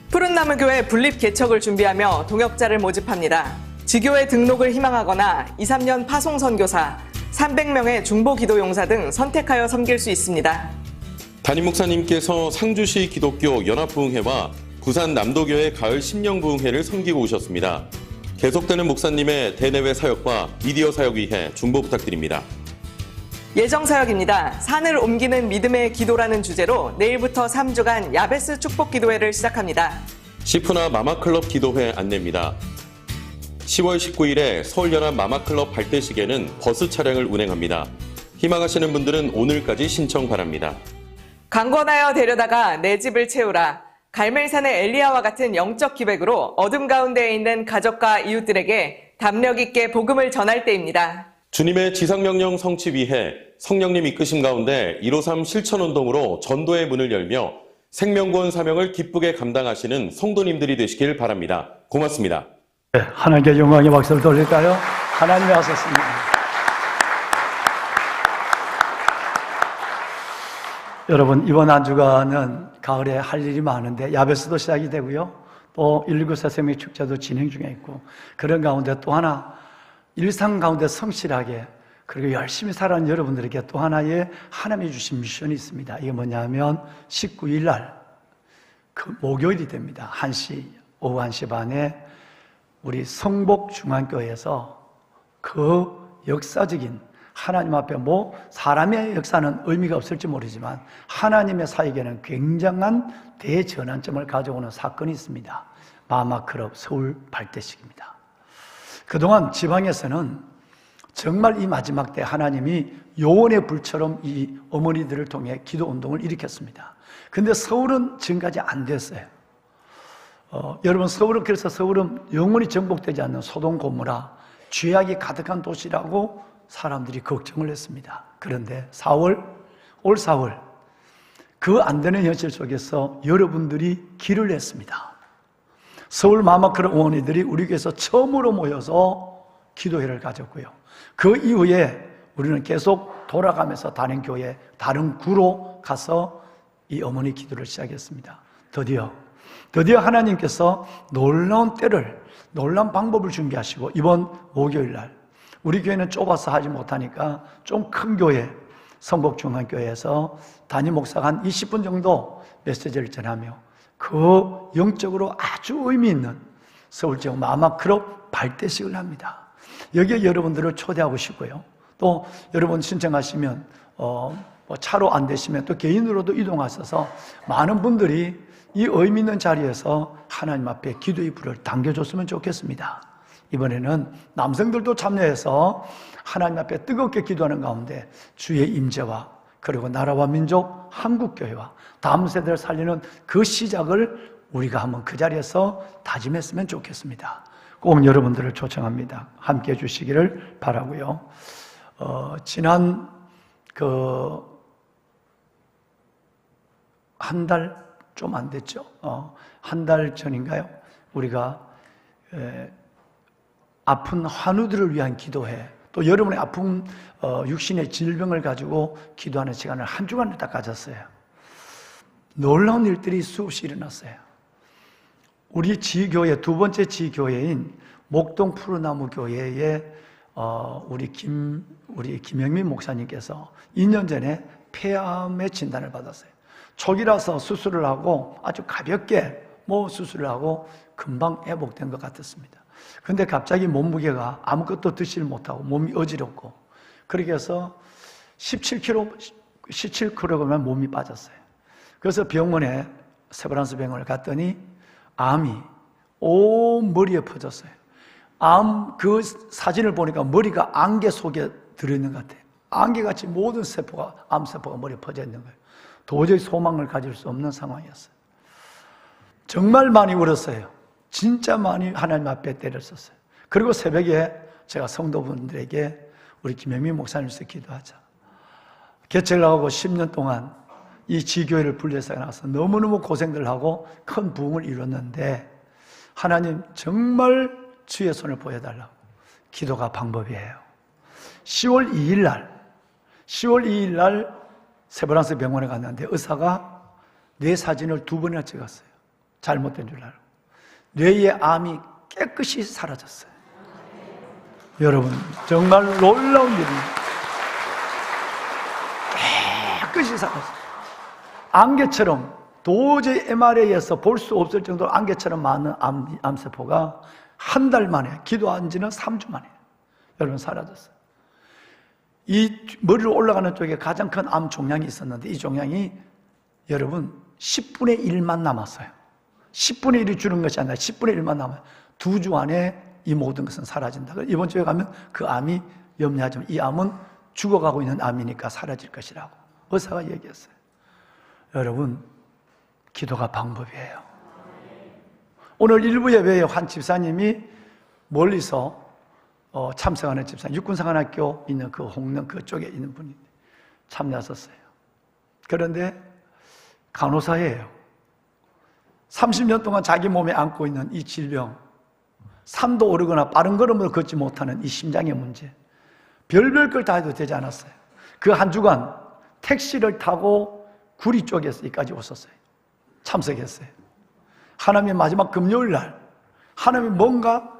푸른나무교회 분립 개척을 준비하며 동역자를 모집합니다. 지교회 등록을 희망하거나 2, 3년 파송 선교사, 300명의 중보 기도용사 등 선택하여 섬길 수 있습니다. 담임 목사님께서 상주시 기독교 연합부흥회와 부산 남도교회 가을 심령부흥회를 섬기고 오셨습니다. 계속되는 목사님의 대내외 사역과 미디어 사역 위해 중보 부탁드립니다. 예정 사역입니다. 산을 옮기는 믿음의 기도라는 주제로 내일부터 3주간 야베스 축복 기도회를 시작합니다. 시푸나 마마클럽 기도회 안내입니다. 10월 19일에 서울연합 마마클럽 발대식에는 버스 차량을 운행합니다. 희망하시는 분들은 오늘까지 신청 바랍니다. 강권하여 데려다가 내 집을 채우라. 갈멜산의 엘리야와 같은 영적 기백으로 어둠 가운데에 있는 가족과 이웃들에게 담력 있게 복음을 전할 때입니다. 주님의 지상명령 성취 위해 성령님 이끄심 가운데 153 실천운동으로 전도의 문을 열며 생명구원 사명을 기쁘게 감당하시는 성도님들이 되시길 바랍니다. 고맙습니다. 네, 하나님께 영광의 박수를 돌릴까요? 하나님이 하셨습니다. 여러분, 이번 한 주간은 가을에 할 일이 많은데 야베스도 시작이 되고요. 또 119 새생명 축제도 진행 중에 있고, 그런 가운데 또 하나 일상 가운데 성실하게 그리고 열심히 살아가는 여러분들에게 또 하나의 하나님이 주신 미션이 있습니다. 이게 뭐냐면 19일 날 그 목요일이 됩니다. 오후 1시 반에 우리 성복중앙교회에서 그 역사적인 하나님 앞에 사람의 역사는 의미가 없을지 모르지만 하나님의 사역에는 굉장한 대전환점을 가져오는 사건이 있습니다. 마마클럽 서울 발대식입니다. 그동안 지방에서는 정말 이 마지막 때 하나님이 요원의 불처럼 이 어머니들을 통해 기도 운동을 일으켰습니다. 근데 서울은 지금까지 안 됐어요. 여러분, 그래서 서울은 영원히 정복되지 않는 소돔 고모라 죄악이 가득한 도시라고 사람들이 걱정을 했습니다. 그런데 올 4월 그 안 되는 현실 속에서 여러분들이 길을 냈습니다. 서울 마마클럽 어머니들이 우리 교회에서 처음으로 모여서 기도회를 가졌고요. 그 이후에 우리는 계속 돌아가면서 다른 교회, 다른 구로 가서 이 어머니 기도를 시작했습니다. 드디어 하나님께서 놀라운 방법을 준비하시고 이번 목요일 날 우리 교회는 좁아서 하지 못하니까 좀 큰 교회, 성복중앙교회에서 담임 목사가 한 20분 정도 메시지를 전하며 그 영적으로 아주 의미 있는 서울지역 마마클럽 발대식을 합니다. 여기에 여러분들을 초대하고 싶고요. 또 여러분 신청하시면 차로 안 되시면 또 개인으로도 이동하셔서 많은 분들이 이 의미 있는 자리에서 하나님 앞에 기도의 불을 당겨줬으면 좋겠습니다. 이번에는 남성들도 참여해서 하나님 앞에 뜨겁게 기도하는 가운데 주의 임재와 그리고 나라와 민족, 한국교회와 다음 세대를 살리는 그 시작을 우리가 한번 그 자리에서 다짐했으면 좋겠습니다. 꼭 여러분들을 초청합니다. 함께 해주시기를 바라고요. 지난 한 달 좀 안 됐죠. 한 달 전인가요? 우리가 아픈 환우들을 위한 기도회, 또 여러분의 아픈 육신의 질병을 가지고 기도하는 시간을 한 주간을 다 가졌어요. 놀라운 일들이 수없이 일어났어요. 우리 지교회, 두 번째 지교회인 목동 푸르나무 교회에 우리 김영민 목사님께서 2년 전에 폐암의 진단을 받았어요. 초기라서 수술을 하고 아주 가볍게 수술을 하고 금방 회복된 것 같았습니다. 근데 갑자기 몸무게가 아무것도 드시지 못하고 몸이 어지럽고 그렇게 해서 17kg만 몸이 빠졌어요. 그래서 병원에, 세브란스 병원을 갔더니 암이 온 머리에 퍼졌어요. 그 사진을 보니까 머리가 안개 속에 들어있는 것 같아요. 안개같이 모든 암세포가 머리에 퍼져 있는 거예요. 도저히 소망을 가질 수 없는 상황이었어요. 정말 많이 울었어요. 진짜 많이 하나님 앞에 때를 썼어요. 그리고 새벽에 제가 성도분들에게 우리 김영민 목사님께서 기도하자. 개척을 하고 10년 동안 이 지교회를 분리해서 나와서 너무너무 고생들 하고 큰 부흥을 이뤘는데 하나님 정말 주의 손을 보여달라고. 기도가 방법이에요. 10월 2일 날 세브란스 병원에 갔는데 의사가 뇌 사진을 2번이나 찍었어요. 잘못된 줄 알고. 뇌의 암이 깨끗이 사라졌어요. 여러분, 정말 놀라운 일입니다. 깨끗이 사라졌어요. 안개처럼 도저히 MRI에서 볼 수 없을 정도로 안개처럼 많은 암세포가 한 달 만에, 기도한 지는 3주 만에 여러분 사라졌어요. 이 머리로 올라가는 쪽에 가장 큰 암 종양이 있었는데 이 종양이 여러분 10분의 1만 남았어요. 10분의 1이 주는 것이 아니라 10분의 1만 남아요. 2주 안에 이 모든 것은 사라진다. 이번 주에 가면 그 암이 염려하지 마. 이 암은 죽어가고 있는 암이니까 사라질 것이라고 의사가 얘기했어요. 여러분, 기도가 방법이에요. 오늘 일부 예배에 한 집사님이 멀리서 참석하는 집사님, 육군사관학교 있는 그 홍릉 그쪽에 있는 분이 참여하셨어요. 그런데 간호사예요. 30년 동안 자기 몸에 안고 있는 이 질병, 산도 오르거나 빠른 걸음으로 걷지 못하는 이 심장의 문제, 별별 걸 다 해도 되지 않았어요. 그 한 주간 택시를 타고 구리 쪽에서 여기까지 오셨어요. 참석했어요. 하나님의 마지막 금요일 날 하나님이 뭔가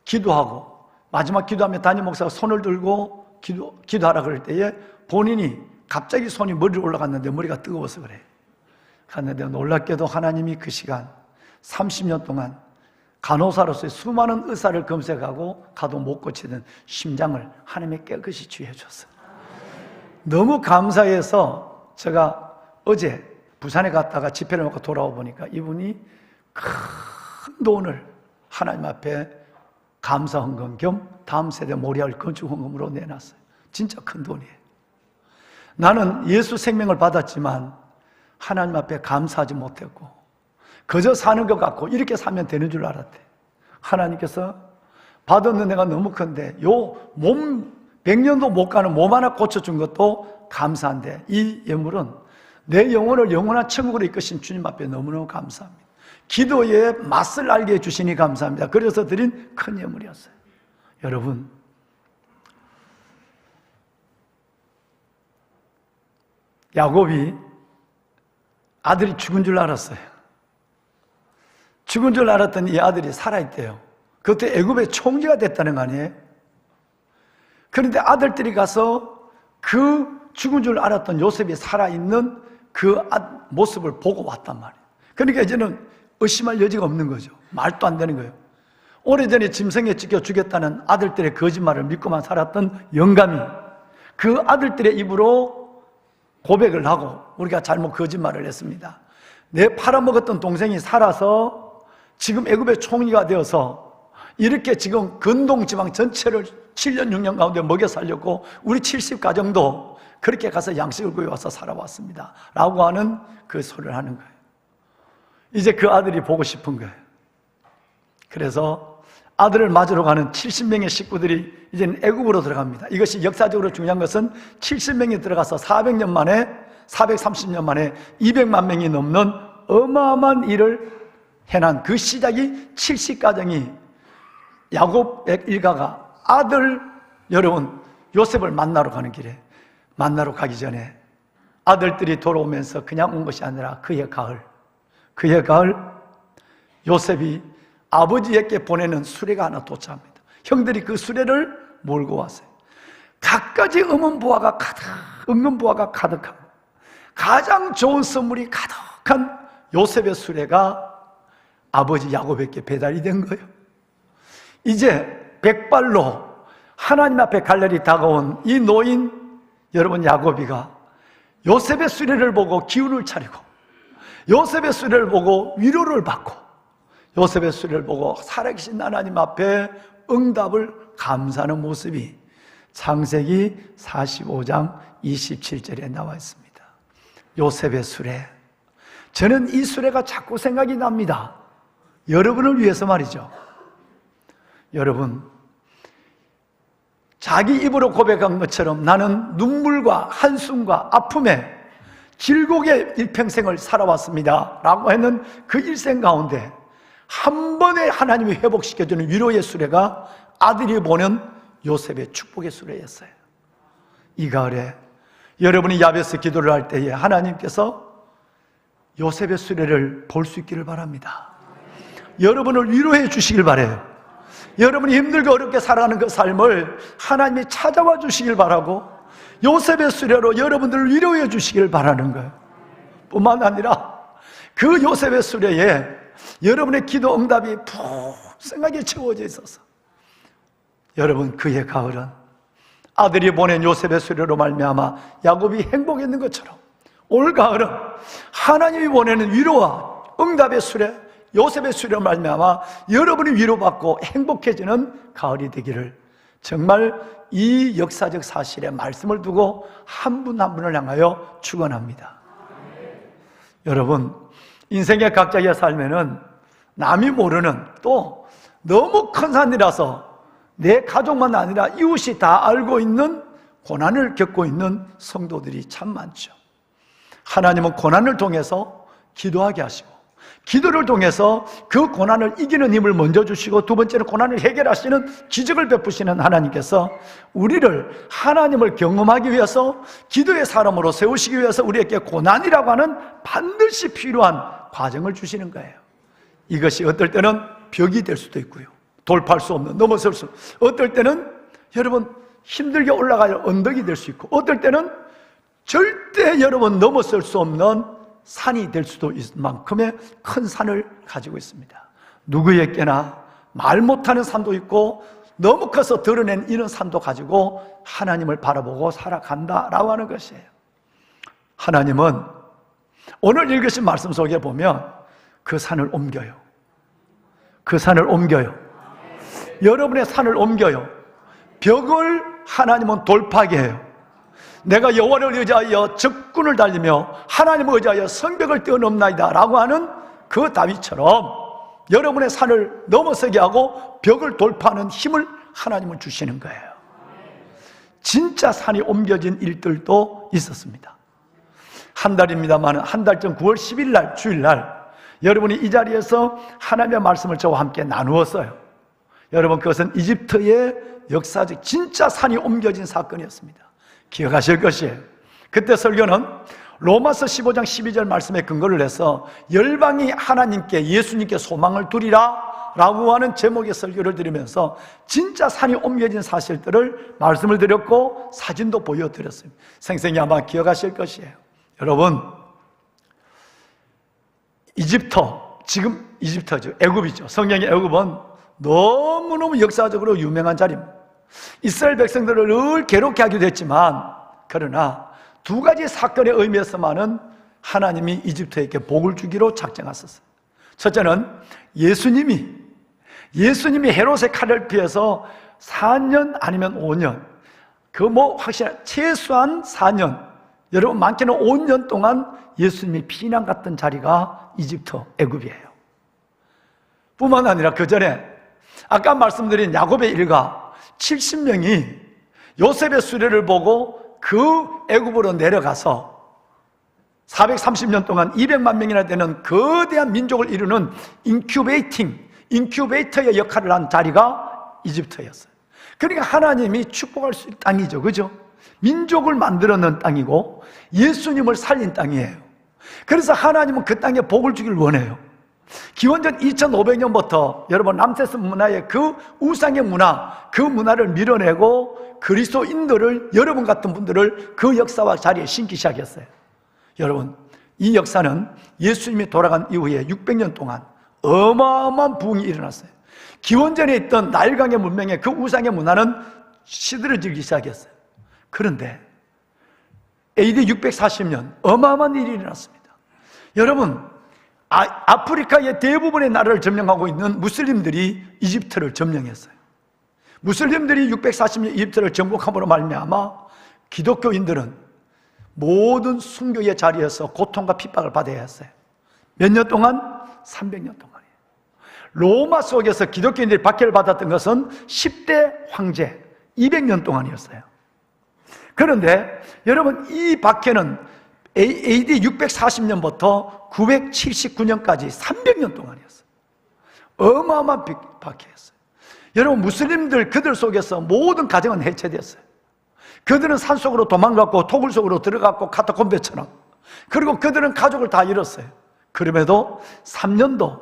기도하고 마지막 기도하면 담임 목사가 손을 들고 기도하라 그럴 때에 본인이 갑자기 손이 머리로 올라갔는데 머리가 뜨거워서 그래요. 갔는데 놀랍게도 하나님이 그 시간 30년 동안 간호사로서의 수많은 의사를 검색하고 가도 못 고치던 심장을 하나님이 깨끗이 치유해 줬어요. 너무 감사해서 제가 어제 부산에 갔다가 집회를 먹고 돌아와 보니까 이분이 큰 돈을 하나님 앞에 감사 헌금 겸 다음 세대 모리할 건축 헌금으로 내놨어요. 진짜 큰 돈이에요. 나는 예수 생명을 받았지만 하나님 앞에 감사하지 못했고 그저 사는 것 같고 이렇게 사면 되는 줄 알았대. 하나님께서 받은 은혜가 너무 큰데 요 몸 100년도 못 가는 몸 하나 고쳐준 것도 감사한데 이 예물은 내 영혼을 영원한 천국으로 이끄신 주님 앞에 너무너무 감사합니다. 기도의 맛을 알게 해주시니 감사합니다. 그래서 드린 큰 예물이었어요. 여러분, 야곱이 아들이 죽은 줄 알았어요. 죽은 줄 알았더니 이 아들이 살아있대요. 그때 애굽의 총리가 됐다는 거 아니에요? 그런데 아들들이 가서 그 죽은 줄 알았던 요셉이 살아있는 그 모습을 보고 왔단 말이에요. 그러니까 이제는 의심할 여지가 없는 거죠. 말도 안 되는 거예요. 오래전에 짐승에 찢겨 죽였다는 아들들의 거짓말을 믿고만 살았던 영감이 그 아들들의 입으로 고백을 하고 우리가 잘못 거짓말을 했습니다. 내 팔아먹었던 동생이 살아서 지금 애굽의 총리가 되어서 이렇게 지금 근동 지방 전체를 7년 6년 가운데 먹여 살렸고 우리 70가정도 그렇게 가서 양식을 구해와서 살아왔습니다 라고 하는 그 소리를 하는 거예요. 이제 그 아들이 보고 싶은 거예요. 그래서 아들을 맞으러 가는 70명의 식구들이 이제는 애굽으로 들어갑니다. 이것이 역사적으로 중요한 것은 70명이 들어가서 400년 만에 430년 만에 200만 명이 넘는 어마어마한 일을 해난 그 시작이 70가정이 야곱 일가가 아들 여러분 요셉을 만나러 가는 길에 만나러 가기 전에 아들들이 돌아오면서 그냥 온 것이 아니라 그의 가을 요셉이 아버지에게 보내는 수레가 하나 도착합니다. 형들이 그 수레를 몰고 왔어요. 갖가지 은은보화가 가득한 가장 좋은 선물이 가득한 요셉의 수레가 아버지 야곱에게 배달이 된 거예요. 이제 백발로 하나님 앞에 갈 날이 다가온 이 노인 여러분 야곱이가 요셉의 수레를 보고 기운을 차리고 요셉의 수레를 보고 위로를 받고 요셉의 수레를 보고 살아계신 하나님 앞에 응답을 감사하는 모습이 창세기 45장 27절에 나와 있습니다. 요셉의 수레. 저는 이 수레가 자꾸 생각이 납니다. 여러분을 위해서 말이죠. 여러분, 자기 입으로 고백한 것처럼 나는 눈물과 한숨과 아픔에 질곡의 일평생을 살아왔습니다 라고 했는 그 일생 가운데 한 번에 하나님이 회복시켜주는 위로의 수레가 아들이 보는 요셉의 축복의 수레였어요. 이 가을에 여러분이 야베스 기도를 할 때에 하나님께서 요셉의 수레를 볼 수 있기를 바랍니다. 여러분을 위로해 주시길 바라요. 여러분이 힘들고 어렵게 살아가는 그 삶을 하나님이 찾아와 주시길 바라고 요셉의 수레로 여러분들을 위로해 주시길 바라는 거예요. 뿐만 아니라 그 요셉의 수레에 여러분의 기도 응답이 풍성하게 채워져 있어서 여러분 그의 가을은 아들이 보낸 요셉의 수레로 말미암아 야곱이 행복했는 것처럼 올 가을은 하나님이 보내는 위로와 응답의 수레 요셉의 수레로 말미암아 여러분이 위로받고 행복해지는 가을이 되기를 정말 이 역사적 사실에 말씀을 두고 한 분 한 분을 향하여 축원합니다. 여러분 인생의 각자의 삶에는 남이 모르는 또 너무 큰 산이라서 내 가족만 아니라 이웃이 다 알고 있는 고난을 겪고 있는 성도들이 참 많죠. 하나님은 고난을 통해서 기도하게 하시고 기도를 통해서 그 고난을 이기는 힘을 먼저 주시고 두 번째는 고난을 해결하시는 기적을 베푸시는 하나님께서 우리를 하나님을 경험하기 위해서 기도의 사람으로 세우시기 위해서 우리에게 고난이라고 하는 반드시 필요한 과정을 주시는 거예요. 이것이 어떨 때는 벽이 될 수도 있고요. 돌파할 수 없는, 넘어설 수 없는, 어떨 때는 여러분 힘들게 올라갈 언덕이 될 수 있고 어떨 때는 절대 여러분 넘어설 수 없는 산이 될 수도 있을 만큼의 큰 산을 가지고 있습니다. 누구에게나 말 못하는 산도 있고 너무 커서 드러낸 이런 산도 가지고 하나님을 바라보고 살아간다라고 하는 것이에요. 하나님은 오늘 읽으신 말씀 속에 보면 그 산을 옮겨요. 그 산을 옮겨요. 여러분의 산을 옮겨요. 벽을 하나님은 돌파하게 해요. 내가 여호와를 의지하여 적군을 달리며 하나님을 의지하여 성벽을 뛰어넘나이다 라고 하는 그 다윗처럼 여러분의 산을 넘어서게 하고 벽을 돌파하는 힘을 하나님은 주시는 거예요. 진짜 산이 옮겨진 일들도 있었습니다. 한 달입니다만 한 달 전 9월 10일 날 주일날 여러분이 이 자리에서 하나님의 말씀을 저와 함께 나누었어요. 여러분 그것은 이집트의 역사적 진짜 산이 옮겨진 사건이었습니다. 기억하실 것이에요. 그때 설교는 로마서 15장 12절 말씀에 근거를 해서 열방이 하나님께 예수님께 소망을 두리라 라고 하는 제목의 설교를 드리면서 진짜 산이 옮겨진 사실들을 말씀을 드렸고 사진도 보여드렸습니다. 생생히 아마 기억하실 것이에요. 여러분 지금 이집트죠. 애굽이죠. 성경의 애굽은 너무너무 역사적으로 유명한 자리입니다. 이스라엘 백성들을 늘 괴롭게 하기도 했지만 그러나 두 가지 사건의 의미에서만은 하나님이 이집트에게 복을 주기로 작정하셨어요. 첫째는 예수님이 헤롯의 칼을 피해서 4년 아니면 5년 확실한 최소한 4년 여러분 많게는 5년 동안 예수님이 피난 갔던 자리가 이집트 애굽이에요. 뿐만 아니라 그 전에 아까 말씀드린 야곱의 일가 70명이 요셉의 수레를 보고 그 애굽으로 내려가서 430년 동안 200만 명이나 되는 거대한 민족을 이루는 인큐베이터의 역할을 한 자리가 이집트였어요. 그러니까 하나님이 축복할 수 있는 땅이죠. 그죠? 민족을 만들어낸 땅이고 예수님을 살린 땅이에요. 그래서 하나님은 그 땅에 복을 주기를 원해요. 기원전 2500년부터 여러분 람세스 문화의 그 우상의 문화, 그 문화를 밀어내고 그리스도인들을, 여러분 같은 분들을 그 역사와 자리에 심기 시작했어요. 여러분, 이 역사는 예수님이 돌아간 이후에 600년 동안 어마어마한 부흥이 일어났어요. 기원전에 있던 나일강의 문명의 그 우상의 문화는 시들어지기 시작했어요. 그런데 AD 640년 어마어마한 일이 일어났습니다. 여러분, 아프리카의 대부분의 나라를 점령하고 있는 무슬림들이 이집트를 점령했어요. 무슬림들이 640년 이집트를 정복함으로 말미암아 기독교인들은 모든 순교의 자리에서 고통과 핍박을 받아야 했어요. 몇 년 동안? 300년 동안이에요. 로마 속에서 기독교인들이 박해를 받았던 것은 10대 황제 200년 동안이었어요. 그런데 여러분, 이 박해는 AD 640년부터 979년까지 300년 동안이었어요. 어마어마한 박해였어요. 여러분, 무슬림들 그들 속에서 모든 가정은 해체됐어요. 그들은 산속으로 도망갔고 토굴 속으로 들어갔고 카타콤베처럼. 그리고 그들은 가족을 다 잃었어요. 그럼에도 3년도,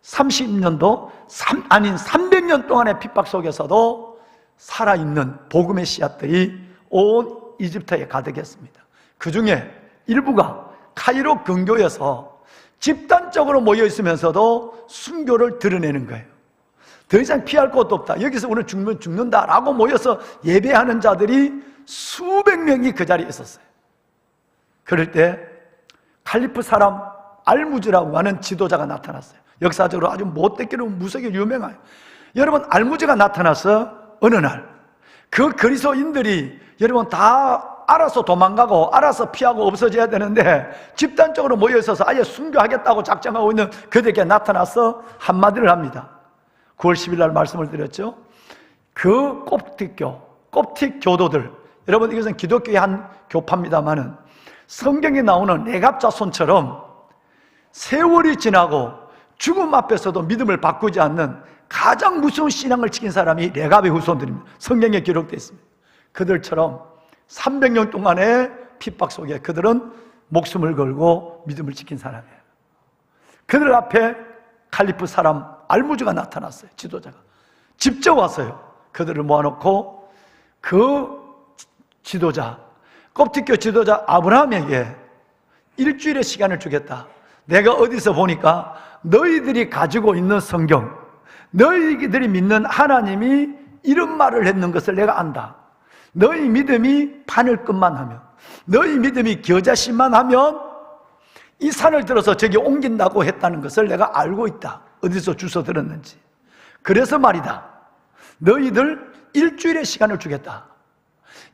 30년도, 300년 동안의 핍박 속에서도 살아있는 복음의 씨앗들이 온 이집트에 가득했습니다. 그 중에 일부가 카이로 근교에서 집단적으로 모여 있으면서도 순교를 드러내는 거예요. 더 이상 피할 곳도 없다. 여기서 우리는 죽으면 죽는다라고 모여서 예배하는 자들이 수백 명이 그 자리에 있었어요. 그럴 때 칼리프 사람 알무즈라고 하는 지도자가 나타났어요. 역사적으로 아주 못되기로 무색에 유명해요. 여러분, 알무즈가 나타나서 어느 날 그 그리스도인들이 여러분 다 알아서 도망가고 알아서 피하고 없어져야 되는데 집단적으로 모여 있어서 아예 순교하겠다고 작정하고 있는 그들에게 나타나서 한마디를 합니다. 9월 10일 날 말씀을 드렸죠. 그 kop틱 교도들, 여러분 이것은 기독교의 한 교파입니다만은 성경에 나오는 레갑자손처럼 세월이 지나고 죽음 앞에서도 믿음을 바꾸지 않는 가장 무서운 신앙을 지킨 사람이 레갑의 후손들입니다. 성경에 기록되어 있습니다. 그들처럼 300년 동안의 핍박 속에 그들은 목숨을 걸고 믿음을 지킨 사람이에요. 그들 앞에 칼리프 사람 알무즈가 나타났어요. 지도자가 직접 왔어요. 그들을 모아놓고 그 지도자, kop틱교 지도자 아브라함에게 일주일의 시간을 주겠다. 내가 어디서 보니까 너희들이 가지고 있는 성경, 너희들이 믿는 하나님이 이런 말을 했는 것을 내가 안다. 너희 믿음이 바늘끝만 하면, 너희 믿음이 겨자씨만 하면 이 산을 들어서 저기 옮긴다고 했다는 것을 내가 알고 있다. 어디서 주워 들었는지. 그래서 말이다. 너희들 일주일의 시간을 주겠다.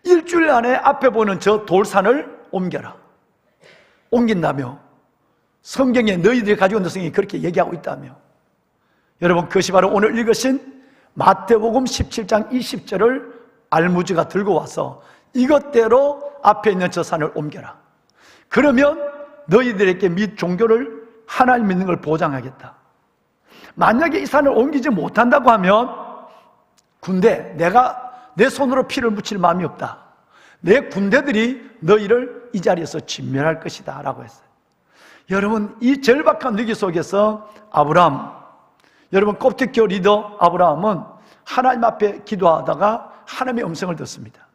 일주일 안에 앞에 보는 저 돌산을 옮겨라. 옮긴다며 성경에 너희들이 가지고 있는 성경이 그렇게 얘기하고 있다며. 여러분, 그것이 바로 오늘 읽으신 마태복음 17장 20절을 알무즈가 들고 와서 이것대로 앞에 있는 저 산을 옮겨라. 그러면 너희들에게 및 종교를 하나님 믿는 걸 보장하겠다. 만약에 이 산을 옮기지 못한다고 하면 군대, 내가 내 손으로 피를 묻힐 마음이 없다. 내 군대들이 너희를 이 자리에서 진멸할 것이다 라고 했어요. 여러분, 이 절박한 위기 속에서 아브라함, 여러분 kop틱교 리더 아브라함은 하나님 앞에 기도하다가 하나님의 음성을 듣습니다.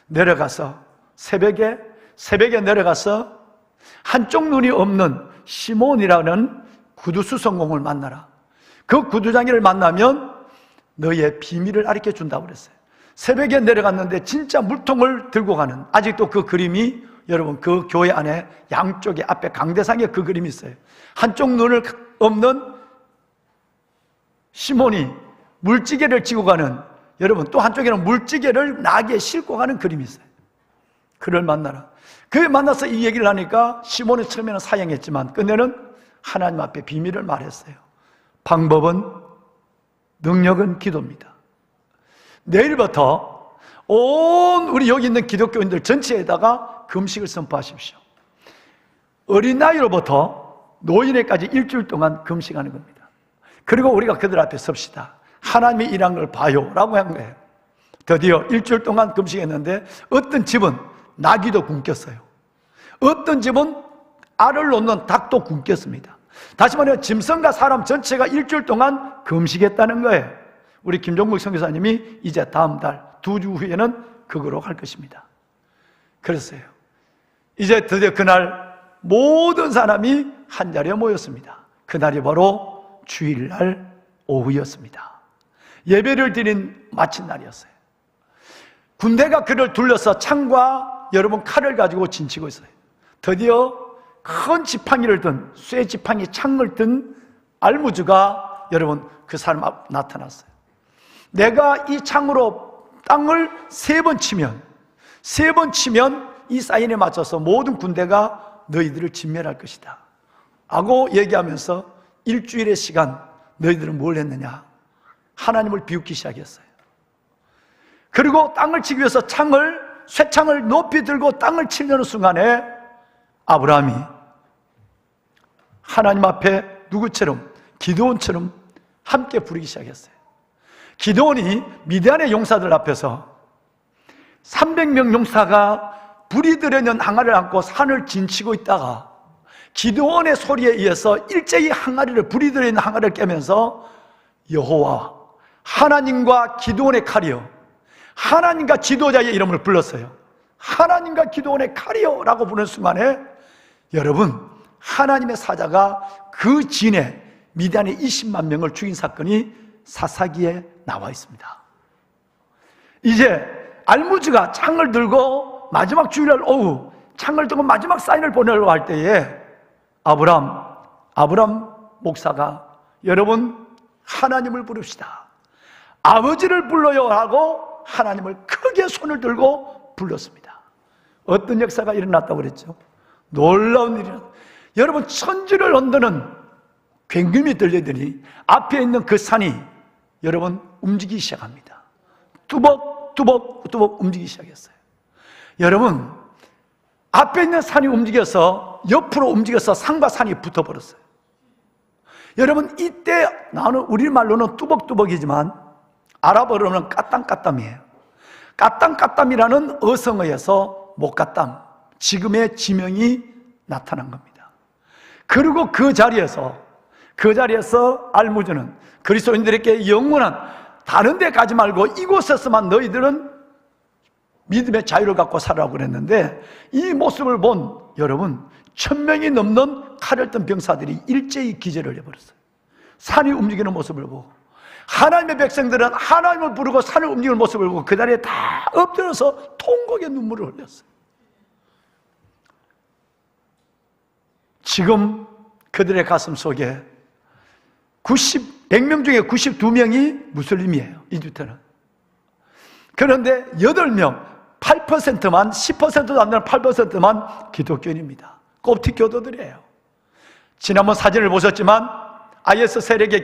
내려가서 새벽에 내려가서 한쪽 눈이 없는 시몬이라는 구두수성공을 만나라. 그 구두장이를 만나면 너의 비밀을 가르쳐 준다고 그랬어요. 새벽에 내려갔는데 진짜 물통을 들고 가는, 아직도 그 그림이 여러분 그 교회 안에 양쪽에 앞에 강대상에 그 그림이 있어요. 한쪽 눈을 없는 시몬이 물지개를 지고 가는, 여러분 또 한쪽에는 물지개를 나귀에 싣고 가는 그림이 있어요. 그를 만나라. 그를 만나서 이 얘기를 하니까 시몬이 처음에는 사양했지만 끝내는 하나님 앞에 비밀을 말했어요. 방법은, 능력은 기도입니다. 내일부터 온 우리 여기 있는 기독교인들 전체에다가 금식을 선포하십시오. 어린 나이로부터 노인에까지 일주일 동안 금식하는 겁니다. 그리고 우리가 그들 앞에 섭시다. 하나님이 일한 걸 봐요 라고 한 거예요. 드디어 일주일 동안 금식했는데 어떤 집은 나귀도 굶겼어요. 어떤 집은 알을 놓는 닭도 굶겼습니다. 다시 말하면 짐승과 사람 전체가 일주일 동안 금식했다는 거예요. 우리 김종국 선교사님이 이제 다음 달 2주 후에는 그거로 갈 것입니다. 그랬어요. 이제 드디어 그날 모든 사람이 한 자리에 모였습니다. 그날이 바로 주일날 오후였습니다. 예배를 드린 마친 날이었어요. 군대가 그를 둘러서 창과 여러분 칼을 가지고 진치고 있어요. 드디어 큰 지팡이를 든, 쇠 지팡이 창을 든 알무즈가 여러분 그 사람 앞 나타났어요. 내가 이 창으로 땅을 3번 치면 이 사인에 맞춰서 모든 군대가 너희들을 진멸할 것이다 하고 얘기하면서 일주일의 시간 너희들은 뭘 했느냐? 하나님을 비웃기 시작했어요. 그리고 땅을 치기 위해서 쇠창을 높이 들고 땅을 치려는 순간에 아브라함이 하나님 앞에 누구처럼? 기드온처럼 함께 부르기 시작했어요. 기드온이 미디안의 용사들 앞에서 300명 용사가 불이 들어있는 항아리를 안고 산을 진치고 있다가 기드온의 소리에 의해서 일제히 불이 들어있는 항아리를 깨면서 여호와 하나님과 기드온의 칼이여, 하나님과 지도자의 이름을 불렀어요. 하나님과 기드온의 칼이여 라고 부르는 순간에 여러분 하나님의 사자가 그 진에 미디안의 20만 명을 죽인 사건이 사사기에 나와 있습니다. 이제 알무즈가 창을 들고 마지막 주일날 오후 창을 들고 마지막 사인을 보내려고 할 때에 아브람 목사가 여러분 하나님을 부릅시다, 아버지를 불러요 하고 하나님을 크게 손을 들고 불렀습니다. 어떤 역사가 일어났다고 그랬죠? 놀라운 일이라. 여러분 천지를 흔드는 굉음이 들리더니 앞에 있는 그 산이 여러분 움직이기 시작합니다. 뚜벅뚜벅 움직이기 시작했어요. 여러분 앞에 있는 산이 움직여서 옆으로 움직여서 산과 산이 붙어버렸어요. 여러분 이때 나는 우리말로는 뚜벅뚜벅이지만 아랍어로는 까땀까땀이에요. 까땀까땀이라는 어성어에서 목까땀, 지금의 지명이 나타난 겁니다. 그리고 그 자리에서 알무즈는 그리스도인들에게 영원한 다른 데 가지 말고 이곳에서만 너희들은 믿음의 자유를 갖고 살아라고 그랬는데 이 모습을 본 여러분 1000명이 넘는 칼을 든 병사들이 일제히 기절을 해버렸어요. 산이 움직이는 모습을 보고 하나님의 백성들은 하나님을 부르고 산을 움직이는 모습을 보고 그 자리에 다 엎드려서 통곡의 눈물을 흘렸어요. 지금 그들의 가슴 속에 100명 중에 92명이 무슬림이에요. 이집트는. 그런데 8명 8%만 10%도 안 되는 8%만 기독교인입니다. 꼽티 교도들이에요. 지난번 사진을 보셨지만 IS 세력에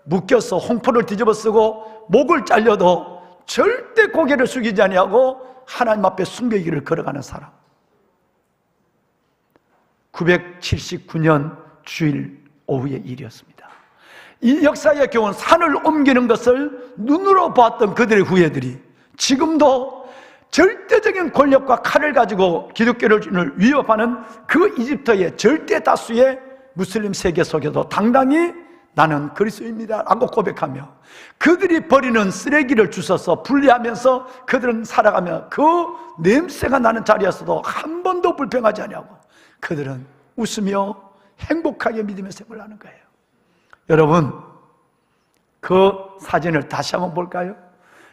묶여서 홍포를 뒤집어 쓰고 목을 잘려도 절대 고개를 숙이지 아니하고 하나님 앞에 순교의 길을 걸어가는 사람. 979년 주일 오후의 일이었습니다. 이 역사의 교훈, 산을 옮기는 것을 눈으로 보았던 그들의 후예들이 지금도 절대적인 권력과 칼을 가지고 기독교를 위협하는 그 이집트의 절대 다수의 무슬림 세계 속에도 당당히 나는 그리스도입니다 라고 고백하며 그들이 버리는 쓰레기를 주워서 분리하면서 그들은 살아가며 그 냄새가 나는 자리에서도 한 번도 불평하지 아니하고 그들은 웃으며 행복하게 믿음의 생활을 하는 거예요. 여러분 그 사진을 다시 한번 볼까요?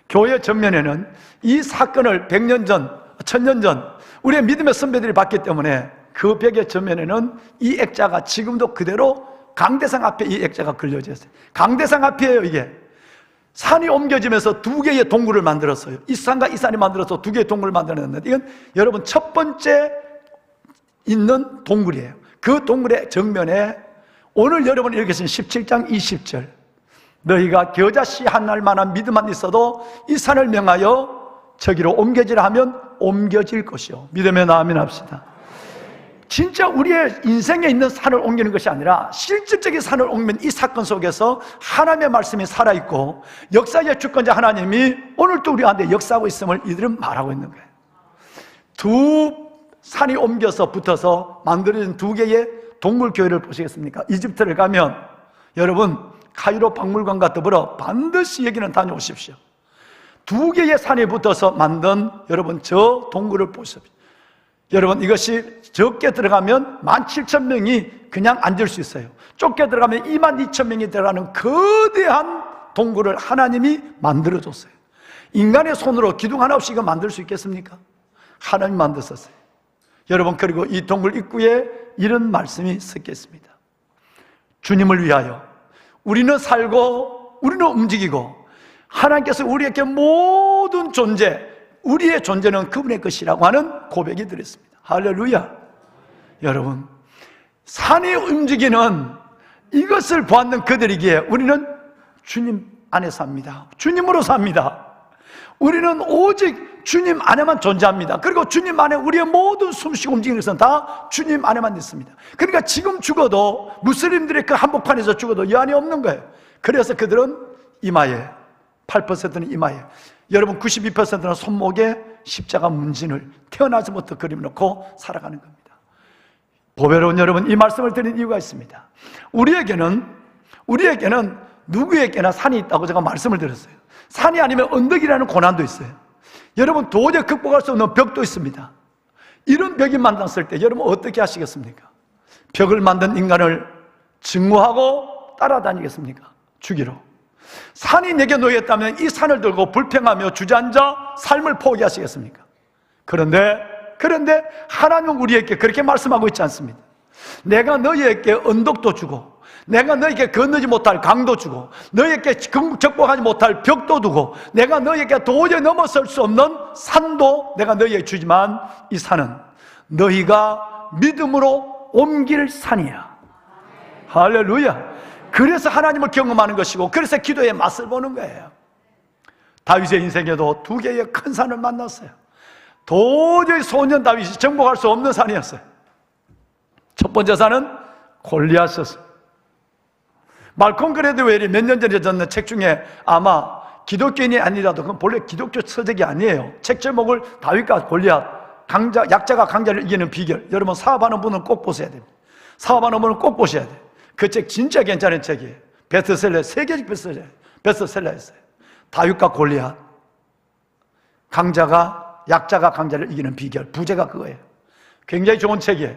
교회 전면에는 이 사건을 100년 전, 1000년 전 우리의 믿음의 선배들이 봤기 때문에 그 벽의 전면에는 이 액자가 지금도 그대로 강대상 앞에 이 액자가 걸려져 있어요. 강대상 앞이에요. 이게 산이 옮겨지면서 2개의 동굴을 만들었어요. 이 산과 이 산이 만들어서 2개의 동굴을 만들었는데 이건 여러분 첫 번째 있는 동굴이에요. 그 동굴의 정면에 오늘 여러분이 읽으신 17장 20절 너희가 겨자씨 한 알만한 믿음만 있어도 이 산을 명하여 저기로 옮겨지라 하면 옮겨질 것이요. 믿으면 아멘 합시다. 진짜 우리의 인생에 있는 산을 옮기는 것이 아니라 실질적인 산을 옮기면 이 사건 속에서 하나님의 말씀이 살아있고 역사의 주권자 하나님이 오늘도 우리한테 역사하고 있음을 이들은 말하고 있는 거예요. 두 산이 옮겨서 붙어서 만들어진 두 개의 동물교회를 보시겠습니까? 이집트를 가면 여러분 카이로 박물관과 더불어 반드시 여기는 다녀오십시오. 두 개의 산이 붙어서 만든 여러분 저 동굴을 보십시오. 여러분 이것이 적게 들어가면 17,000명이 그냥 앉을 수 있어요. 좁게 들어가면 22,000명이 들어가는 거대한 동굴을 하나님이 만들어줬어요. 인간의 손으로 기둥 하나 없이 이거 만들 수 있겠습니까? 하나님 만드셨어요. 여러분 그리고 이 동굴 입구에 이런 말씀이 섞여 있습니다. 주님을 위하여 우리는 살고 우리는 움직이고 하나님께서 우리에게 모든 존재, 우리의 존재는 그분의 것이라고 하는 고백이 들었습니다. 할렐루야. 여러분 산이 움직이는 이것을 보았는 그들이기에 우리는 주님 안에 삽니다. 주님으로 삽니다. 우리는 오직 주님 안에만 존재합니다. 그리고 주님 안에 우리의 모든 숨쉬고 움직이는 것은 다 주님 안에만 있습니다. 그러니까 지금 죽어도 무슬림들의 그 한복판에서 죽어도 여한이 없는 거예요. 그래서 그들은 이마에 8%는 이마에 여러분 92%는 손목에 십자가 문진을 태어나서부터 그림놓고 살아가는 겁니다. 보배로운 여러분 이 말씀을 드린 이유가 있습니다. 우리에게는 누구에게나 산이 있다고 제가 말씀을 드렸어요. 산이 아니면 언덕이라는 고난도 있어요. 여러분 도저히 극복할 수 없는 벽도 있습니다. 이런 벽이 만났을 때 여러분 어떻게 하시겠습니까? 벽을 만든 인간을 증오하고 따라다니겠습니까? 죽이러. 산이 내게 놓였다면 이 산을 들고 불평하며 주저앉아 삶을 포기하시겠습니까? 그런데 하나님은 우리에게 그렇게 말씀하고 있지 않습니다. 내가 너희에게 언덕도 주고 내가 너희에게 건너지 못할 강도 주고 너희에게 극복하지 못할 벽도 두고 내가 너희에게 도저히 넘어설 수 없는 산도 내가 너희에게 주지만 이 산은 너희가 믿음으로 옮길 산이야. 할렐루야. 그래서 하나님을 경험하는 것이고 그래서 기도의 맛을 보는 거예요. 다윗의 인생에도 두 개의 큰 산을 만났어요. 도저히 소년 다윗이 정복할 수 없는 산이었어요. 첫 번째 산은 골리앗이었어요. 말콤 그레드웰이 몇 년 전에 썼는 책 중에 아마 기독교인이 아니라도 그건 본래 기독교 서적이 아니에요. 책 제목을 다윗과 골리앗, 약자가 강자를 이기는 비결. 여러분 사업하는 분은 꼭 보셔야 됩니다. 사업하는 분은 꼭 보셔야 돼요. 그 책 진짜 괜찮은 책이에요. 베스트셀러, 세계적 베스트셀러였어요. 다윗과 골리앗, 약자가 강자를 이기는 비결. 부제가 그거예요. 굉장히 좋은 책이에요.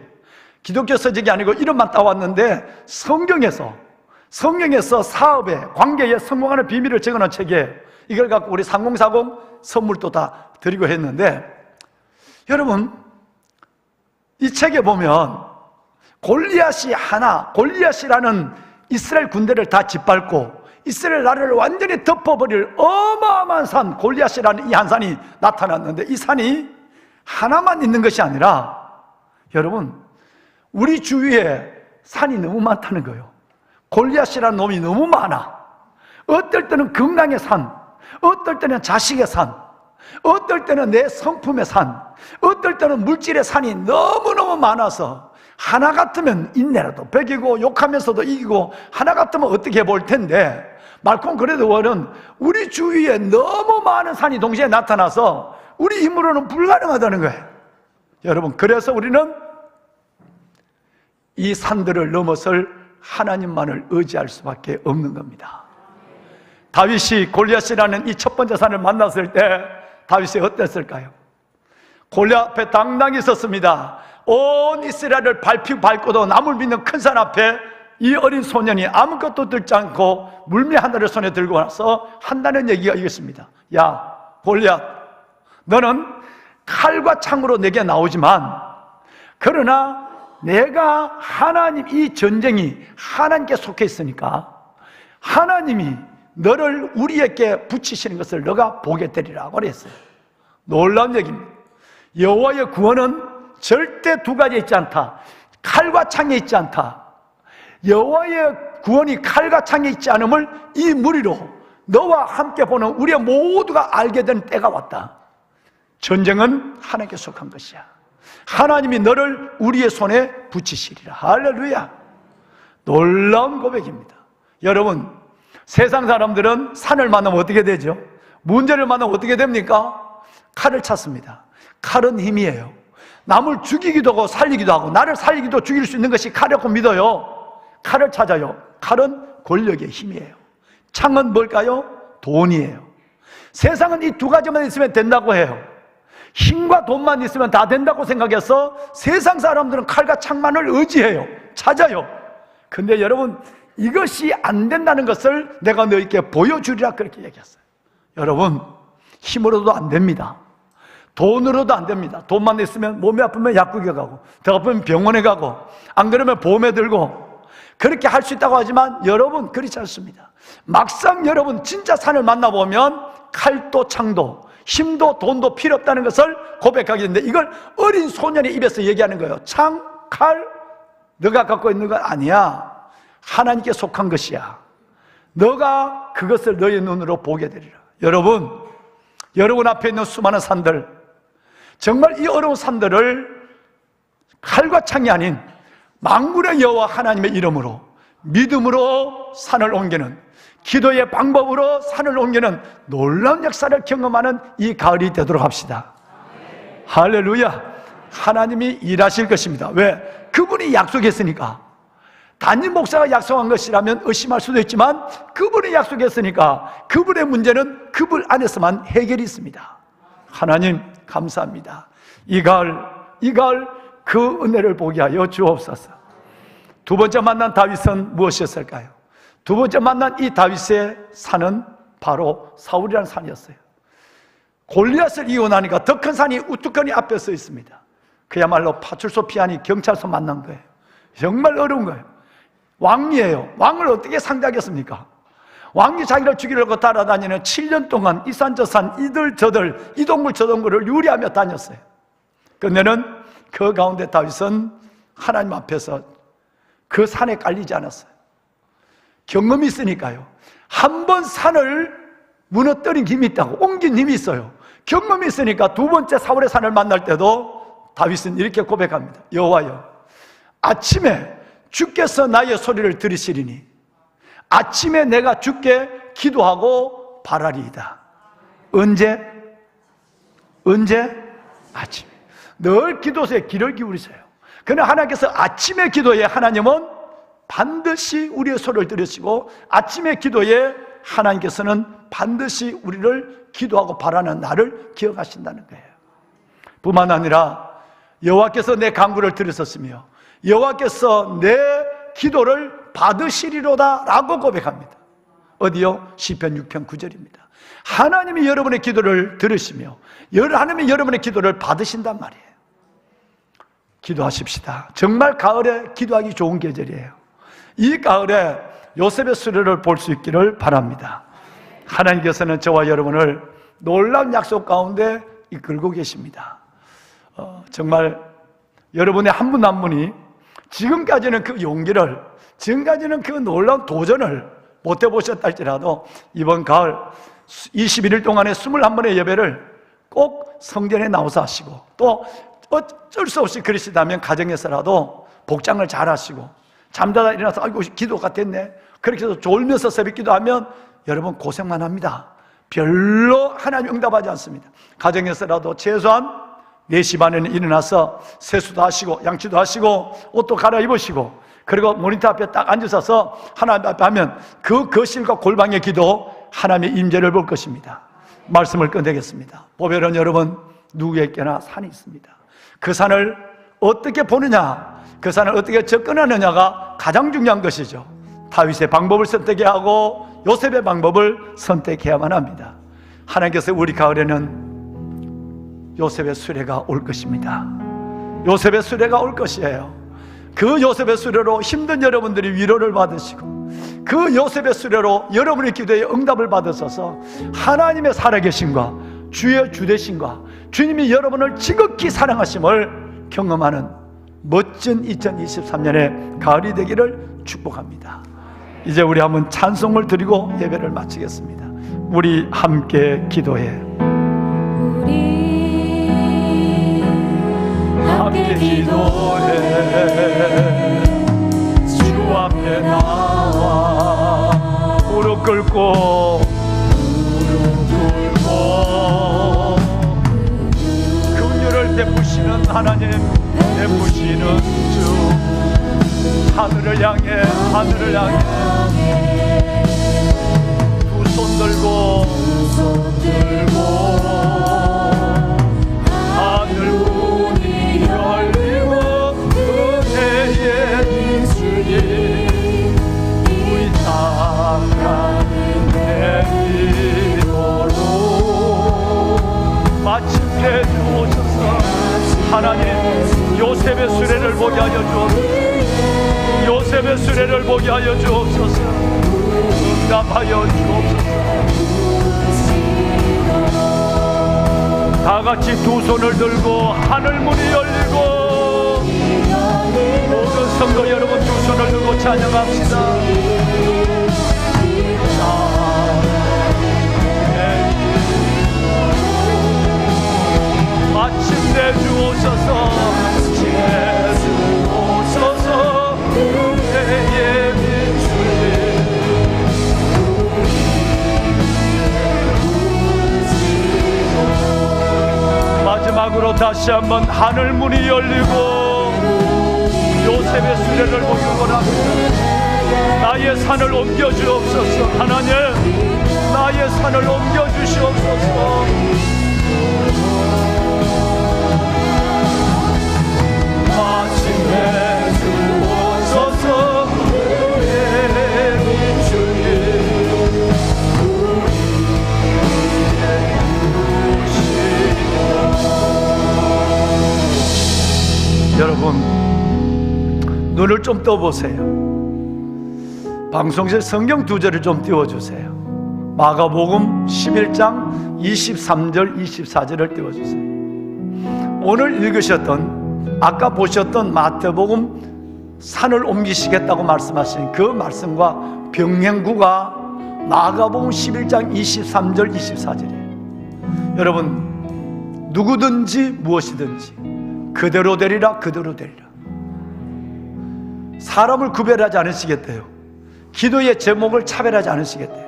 기독교 서적이 아니고 이름만 따왔는데 성경에서 사업에, 관계에 성공하는 비밀을 적어놓은 책이에요. 이걸 갖고 우리 3040 선물도 다 드리고 했는데 여러분 이 책에 보면 골리앗이라는 이스라엘 군대를 다 짓밟고 이스라엘 나라를 완전히 덮어버릴 어마어마한 산 골리앗이라는 이 한 산이 나타났는데 이 산이 하나만 있는 것이 아니라 여러분 우리 주위에 산이 너무 많다는 거예요. 골리앗이라는 놈이 너무 많아. 어떨 때는 건강의 산, 어떨 때는 자식의 산, 어떨 때는 내 성품의 산, 어떨 때는 물질의 산이 너무너무 많아서 하나 같으면 인내라도 배기고 욕하면서도 이기고 하나 같으면 어떻게 해볼 텐데 말콤 그레드웰은 우리 주위에 너무 많은 산이 동시에 나타나서 우리 힘으로는 불가능하다는 거예요. 여러분 그래서 우리는 이 산들을 넘어설 하나님만을 의지할 수밖에 없는 겁니다. 다윗이 골리앗이라는 이 첫 번째 산을 만났을 때 다윗이 어땠을까요? 골리앗 앞에 당당히 섰습니다. 온 이스라엘을 밟고도 남을 믿는 큰 산 앞에 이 어린 소년이 아무것도 들지 않고 물미 하나를 손에 들고 와서 한다는 얘기가 이것입니다. 야 골리앗, 너는 칼과 창으로 내게 나오지만 그러나 내가 하나님, 이 전쟁이 하나님께 속해 있으니까 하나님이 너를 우리에게 붙이시는 것을 너가 보게 되리라고 그랬어요. 놀라운 얘기입니다. 여호와의 구원은 절대 두 가지에 있지 않다. 칼과 창에 있지 않다. 여호와의 구원이 칼과 창에 있지 않음을 이 무리로 너와 함께 보는 우리 모두가 알게 된 때가 왔다. 전쟁은 하나님께 속한 것이야. 하나님이 너를 우리의 손에 붙이시리라. 할렐루야. 놀라운 고백입니다. 여러분, 세상 사람들은 산을 만나면 어떻게 되죠? 문제를 만나면 어떻게 됩니까? 칼을 찾습니다. 칼은 힘이에요. 남을 죽이기도 하고 살리기도 하고, 나를 살리기도 죽일 수 있는 것이 칼이라고 믿어요. 칼을 찾아요. 칼은 권력의 힘이에요. 창은 뭘까요? 돈이에요. 세상은 이 두 가지만 있으면 된다고 해요. 힘과 돈만 있으면 다 된다고 생각해서 세상 사람들은 칼과 창만을 의지해요. 찾아요. 근데 여러분, 이것이 안 된다는 것을 내가 너희에게 보여주리라, 그렇게 얘기했어요. 여러분, 힘으로도 안 됩니다. 돈으로도 안 됩니다. 돈만 있으면 몸이 아프면 약국에 가고, 더 아프면 병원에 가고, 안 그러면 보험에 들고, 그렇게 할 수 있다고 하지만 여러분, 그렇지 않습니다. 막상 여러분 진짜 산을 만나보면 칼도 창도 힘도 돈도 필요 없다는 것을 고백하게 되는데, 이걸 어린 소년의 입에서 얘기하는 거예요. 창, 칼, 너가 갖고 있는 건 아니야. 하나님께 속한 것이야. 너가 그것을 너의 눈으로 보게 되리라. 여러분 앞에 있는 수많은 산들, 정말 이 어려운 산들을 칼과 창이 아닌 만군의 여호와 하나님의 이름으로, 믿음으로 산을 옮기는, 기도의 방법으로 산을 옮기는 놀라운 역사를 경험하는 이 가을이 되도록 합시다. 할렐루야. 하나님이 일하실 것입니다. 왜? 그분이 약속했으니까. 단임 목사가 약속한 것이라면 의심할 수도 있지만, 그분이 약속했으니까 그분의 문제는 그분 안에서만 해결이 있습니다. 하나님 감사합니다. 이 가을 그 은혜를 보게 하여 주옵소서. 두 번째 만난 다윗은 무엇이었을까요? 두 번째 만난 이 다윗의 산은 바로 사울이라는 산이었어요. 골리앗을 이겨나니까 더 큰 산이 우뚝하니 앞에 서 있습니다. 그야말로 파출소 피하니 경찰서 만난 거예요. 정말 어려운 거예요. 왕이에요. 왕을 어떻게 상대하겠습니까? 왕이 자기를 죽이려고 따라다니는 7년 동안 이 산 저 산, 이들 저들, 이 동굴 저 동굴을 유리하며 다녔어요. 그런데는 그 가운데 다윗은 하나님 앞에서 그 산에 깔리지 않았어요. 경험이 있으니까요. 한 번 산을 무너뜨린 힘이 있다고, 옮긴 힘이 있어요. 경험이 있으니까 두 번째 사울의 산을 만날 때도 다윗은 이렇게 고백합니다. 여호와여, 아침에 주께서 나의 소리를 들으시리니 아침에 내가 주께 기도하고 바라리이다. 언제? 아침에. 늘 기도에 귀를 기울이세요. 그러나 하나님께서 아침의 기도에 하나님은 반드시 우리의 소리를 들으시고, 아침의 기도에 하나님께서는 반드시 우리를 기도하고 바라는 나를 기억하신다는 거예요. 뿐만 아니라 여호와께서 내 간구를 들으셨으며 여호와께서 내 기도를 받으시리로다 라고 고백합니다. 어디요? 시편 6편 9절입니다. 하나님이 여러분의 기도를 들으시며 하나님이 여러분의 기도를 받으신단 말이에요. 기도하십시다. 정말 가을에 기도하기 좋은 계절이에요. 이 가을에 요셉의 수레를 볼 수 있기를 바랍니다. 하나님께서는 저와 여러분을 놀라운 약속 가운데 이끌고 계십니다. 정말 여러분의 한 분 한 분이 지금까지는 그 용기를, 지금까지는 그 놀라운 도전을 못 해보셨다 할지라도 이번 가을 21일 동안의 21번의 예배를 꼭 성전에 나와서 하시고, 또 어쩔 수 없이 그러시다면 가정에서라도 복장을 잘 하시고, 잠자다 일어나서 아이고 기도가 됐네, 그렇게 해서 졸면서 새벽 기도하면 여러분 고생만 합니다. 별로 하나님 응답하지 않습니다. 가정에서라도 최소한 4시 반에는 일어나서 세수도 하시고 양치도 하시고 옷도 갈아입으시고, 그리고 모니터 앞에 딱 앉으셔서 하나님 앞에 하면 그 거실과 골방의 기도 하나님의 임재를 볼 것입니다. 말씀을 끝내겠습니다. 보배는 여러분 누구에게나 산이 있습니다. 그 산을 어떻게 보느냐, 그 산을 어떻게 접근하느냐가 가장 중요한 것이죠. 다윗의 방법을 선택해야 하고 요셉의 방법을 선택해야만 합니다. 하나님께서 우리 가을에는 요셉의 수레가 올 것입니다. 요셉의 수레가 올 것이에요. 그 요셉의 수레로 힘든 여러분들이 위로를 받으시고, 그 요셉의 수레로 여러분의 기도에 응답을 받으셔서 하나님의 살아계심과 주의 주되심과 주님이 여러분을 지극히 사랑하심을 경험하는 멋진 2023년의 가을이 되기를 축복합니다. 이제 우리 한번 찬송을 드리고 예배를 마치겠습니다. 우리 함께 기도해. 우리 기도해 주 앞에 나와 무릎 꿇고 긍휼을 베푸시는 하나님, 베푸시는 주, 하늘을 향해 두 손 들고 하늘 문이 열리고 은혜의 입술이 우리 땅가는 내리도록 마침내 주옵소서. 하나님, 요셉의 수레를 보게 하여 주옵소서. 요셉의 수레를 보게 하여 주옵소서. 응답하여 주옵소서. 다 같이 두 손을 들고 하늘 문이 열리고 모든 성도 여러분 두 손을 들고 찬양합시다. 마침내 주옵소서. 주옵소서. 은혜의 빛을 마지막으로 다시 한번 하늘 문이 열리고 요셉의 수레를 보기를 원합니다. 나의 산을 옮겨 주옵소서. 하나님, 나의 산을 옮겨 주시옵소서. 마침내 주옵소서. 은혜의 빛을 여러분, 눈을 좀 떠보세요. 방송실 성경 두 절을 좀 띄워주세요. 마가복음 11장 23절 24절을 띄워주세요. 오늘 읽으셨던, 아까 보셨던 마태복음 산을 옮기시겠다고 말씀하신 그 말씀과 병행구가 마가복음 11장 23절 24절이에요. 여러분, 누구든지 무엇이든지 그대로 되리라, 그대로 되리라. 사람을 구별하지 않으시겠대요. 기도의 제목을 차별하지 않으시겠대요.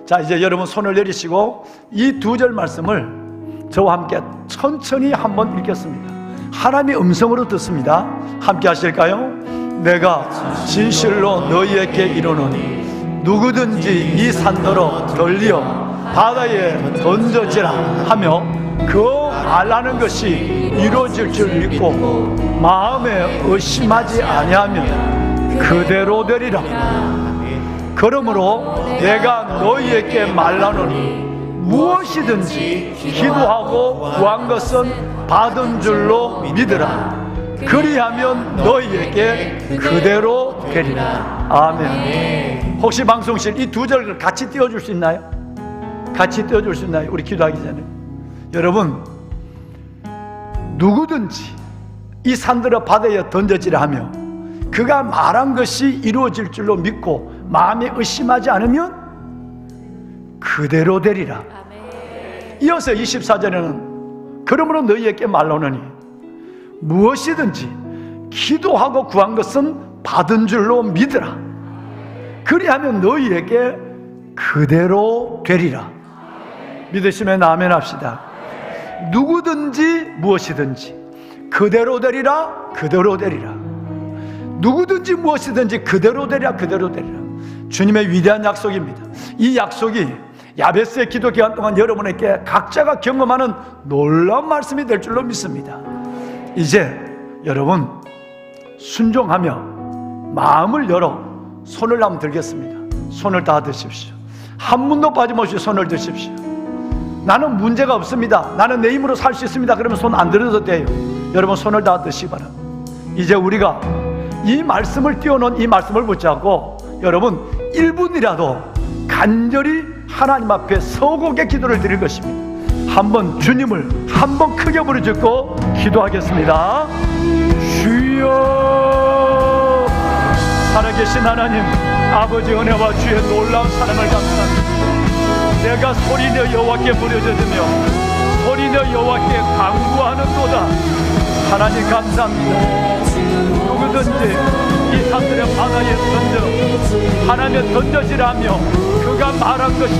자, 이제 여러분 손을 내리시고 이 두 절 말씀을 저와 함께 천천히 한번 읽겠습니다. 하나님의 음성으로 듣습니다. 함께 하실까요? 내가 진실로 너희에게 이르노니 누구든지 이 산더러 덜리어 바다에 던져지라 하며 그 말하는 것이 이루어질 줄 믿고 마음에 의심하지 아니하면 그대로 되리라. 그러므로 내가 너희에게 말하노니 무엇이든지 기도하고 구한 것은 받은 줄로 믿으라. 그리하면 너희에게 그대로 되리라. 아멘. 혹시 방송실 이 두 절 같이 띄워줄 수 있나요? 같이 띄워줄 수 있나요? 우리 기도하기 전에. 여러분, 누구든지 이 산들어 바다에 던져지라 하며 그가 말한 것이 이루어질 줄로 믿고 마음에 의심하지 않으면 그대로 되리라. 이어서 24절에는 그러므로 너희에게 말하노니 무엇이든지 기도하고 구한 것은 받은 줄로 믿으라. 그리하면 너희에게 그대로 되리라. 믿으시면 아멘 합시다. 누구든지 무엇이든지 그대로 되리라, 그대로 되리라. 누구든지 무엇이든지 그대로 되리라, 그대로 되리라. 주님의 위대한 약속입니다. 이 약속이 야베스의 기도 기간 동안 여러분에게 각자가 경험하는 놀라운 말씀이 될 줄로 믿습니다. 이제 여러분 순종하며 마음을 열어 손을 한번 들겠습니다. 손을 다 드십시오. 한 분도 빠짐없이 손을 드십시오. 나는 문제가 없습니다. 나는 내 힘으로 살 수 있습니다. 그러면 손 안 들어도 돼요. 여러분 손을 다 드시기 바랍니다. 이제 우리가 이 말씀을 띄워놓은 이 말씀을 붙잡고 여러분 1분이라도 간절히 하나님 앞에 서곡의 기도를 드릴 것입니다. 한번 주님을 한번 크게 부르짖고 기도하겠습니다. 주여, 살아계신 하나님 아버지 은혜와 주의 놀라운 사랑을 감사합니다. 내가 소리내어 여호와께 부르짖으며 소리내어 여호와께 간구하는도다. 하나님 감사합니다. 누구든지 이 산들의 바다에 던져 하나님의 던져지라며 그가 말한 것이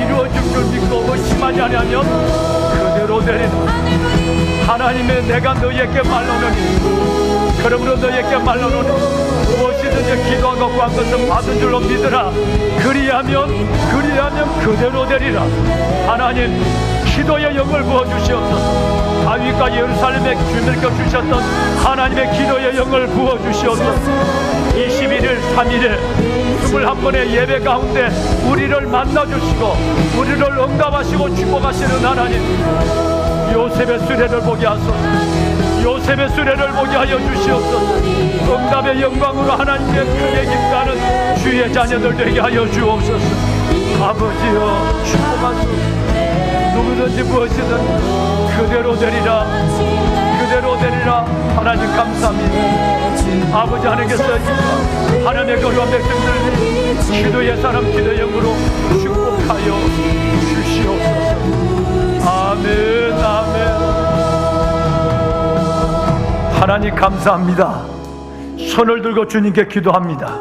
이루어질 줄 믿고 의심하지 않으면 그대로 되리라. 하나님의 내가 너희에게 말하노니 그러므로 너희에게 말하노니 무엇이든지 기도하고 구한 것은 받은 줄로 믿으라. 그리하면 그대로 되리라. 하나님 기도의 영을 부어주시옵소서. 다윗과 예루살렘에 주님께 주셨던 하나님의 기도의 영을 부어주시옵소서. 21일 3일에 21번의 예배 가운데 우리를 만나주시고 우리를 응답하시고 축복하시는 하나님, 요셉의 수레를 보게 하소서. 요셉의 수레를 보게 하여 주시옵소서. 응답의 영광으로 하나님의 크게 기뻐하는 주의 자녀들 되게 하여 주옵소서. 아버지여 축복하소서. 누구든지 무엇이든 그대로 되리라. 그대로 되리라. 하나님 감사합니다. 아버지 하나님께서 하나님의 거룩한 백성들 기도의 사람 기도의 영으로 축복하여 주시옵소서. 아멘 아멘. 하나님 감사합니다. 손을 들고 주님께 기도합니다.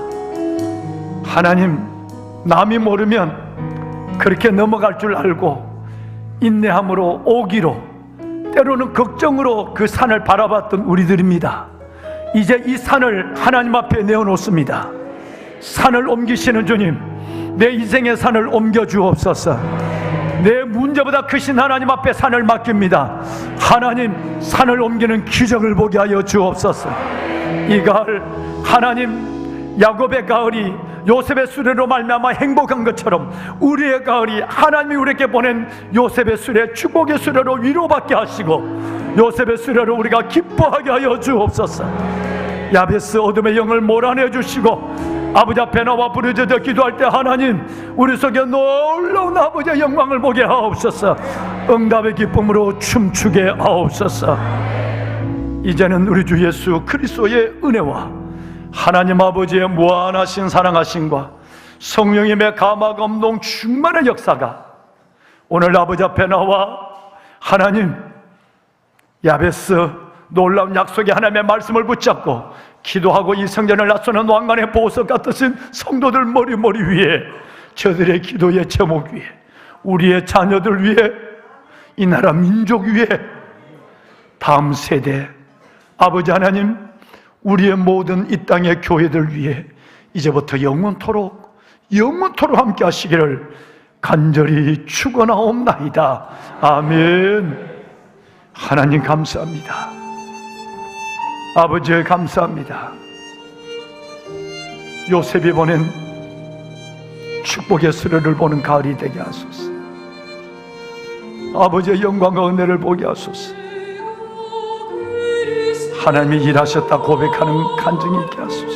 하나님, 남이 모르면 그렇게 넘어갈 줄 알고 인내함으로 오기로 때로는 걱정으로 그 산을 바라봤던 우리들입니다. 이제 이 산을 하나님 앞에 내어놓습니다. 산을 옮기시는 주님, 내 인생의 산을 옮겨주옵소서. 내 문제보다 크신 하나님 앞에 산을 맡깁니다. 하나님, 산을 옮기는 기적을 보게 하여 주옵소서. 이 가을 하나님, 야곱의 가을이 요셉의 수레로 말미암아 행복한 것처럼 우리의 가을이 하나님이 우리에게 보낸 요셉의 수레, 축복의 수레로 위로받게 하시고 요셉의 수레로 우리가 기뻐하게 하여 주옵소서. 야베스 어둠의 영을 몰아내 주시고 아버지 앞에 나와 부르짖어 기도할 때 하나님, 우리 속에 놀라운 아버지의 영광을 보게 하옵소서. 응답의 기쁨으로 춤추게 하옵소서. 이제는 우리 주 예수 그리스도의 은혜와 하나님 아버지의 무한하신 사랑하심과 성령님의 감화감동 충만의 역사가 오늘 아버지 앞에 나와 하나님, 야베스 놀라운 약속의 하나님의 말씀을 붙잡고 기도하고 이 성전을 나서는 왕관의 보석 같으신 성도들 머리 위에, 저들의 기도의 제목 위에, 우리의 자녀들 위에, 이 나라 민족 위에, 다음 세대 아버지 하나님, 우리의 모든 이 땅의 교회들 위해 이제부터 영원토록 함께 하시기를 간절히 축원하옵나이다. 아멘. 하나님 감사합니다. 아버지 감사합니다. 요셉이 보낸 축복의 수레를 보는 가을이 되게 하소서. 아버지의 영광과 은혜를 보게 하소서. 하나님이 일하셨다 고백하는 간증이 있게 하소서.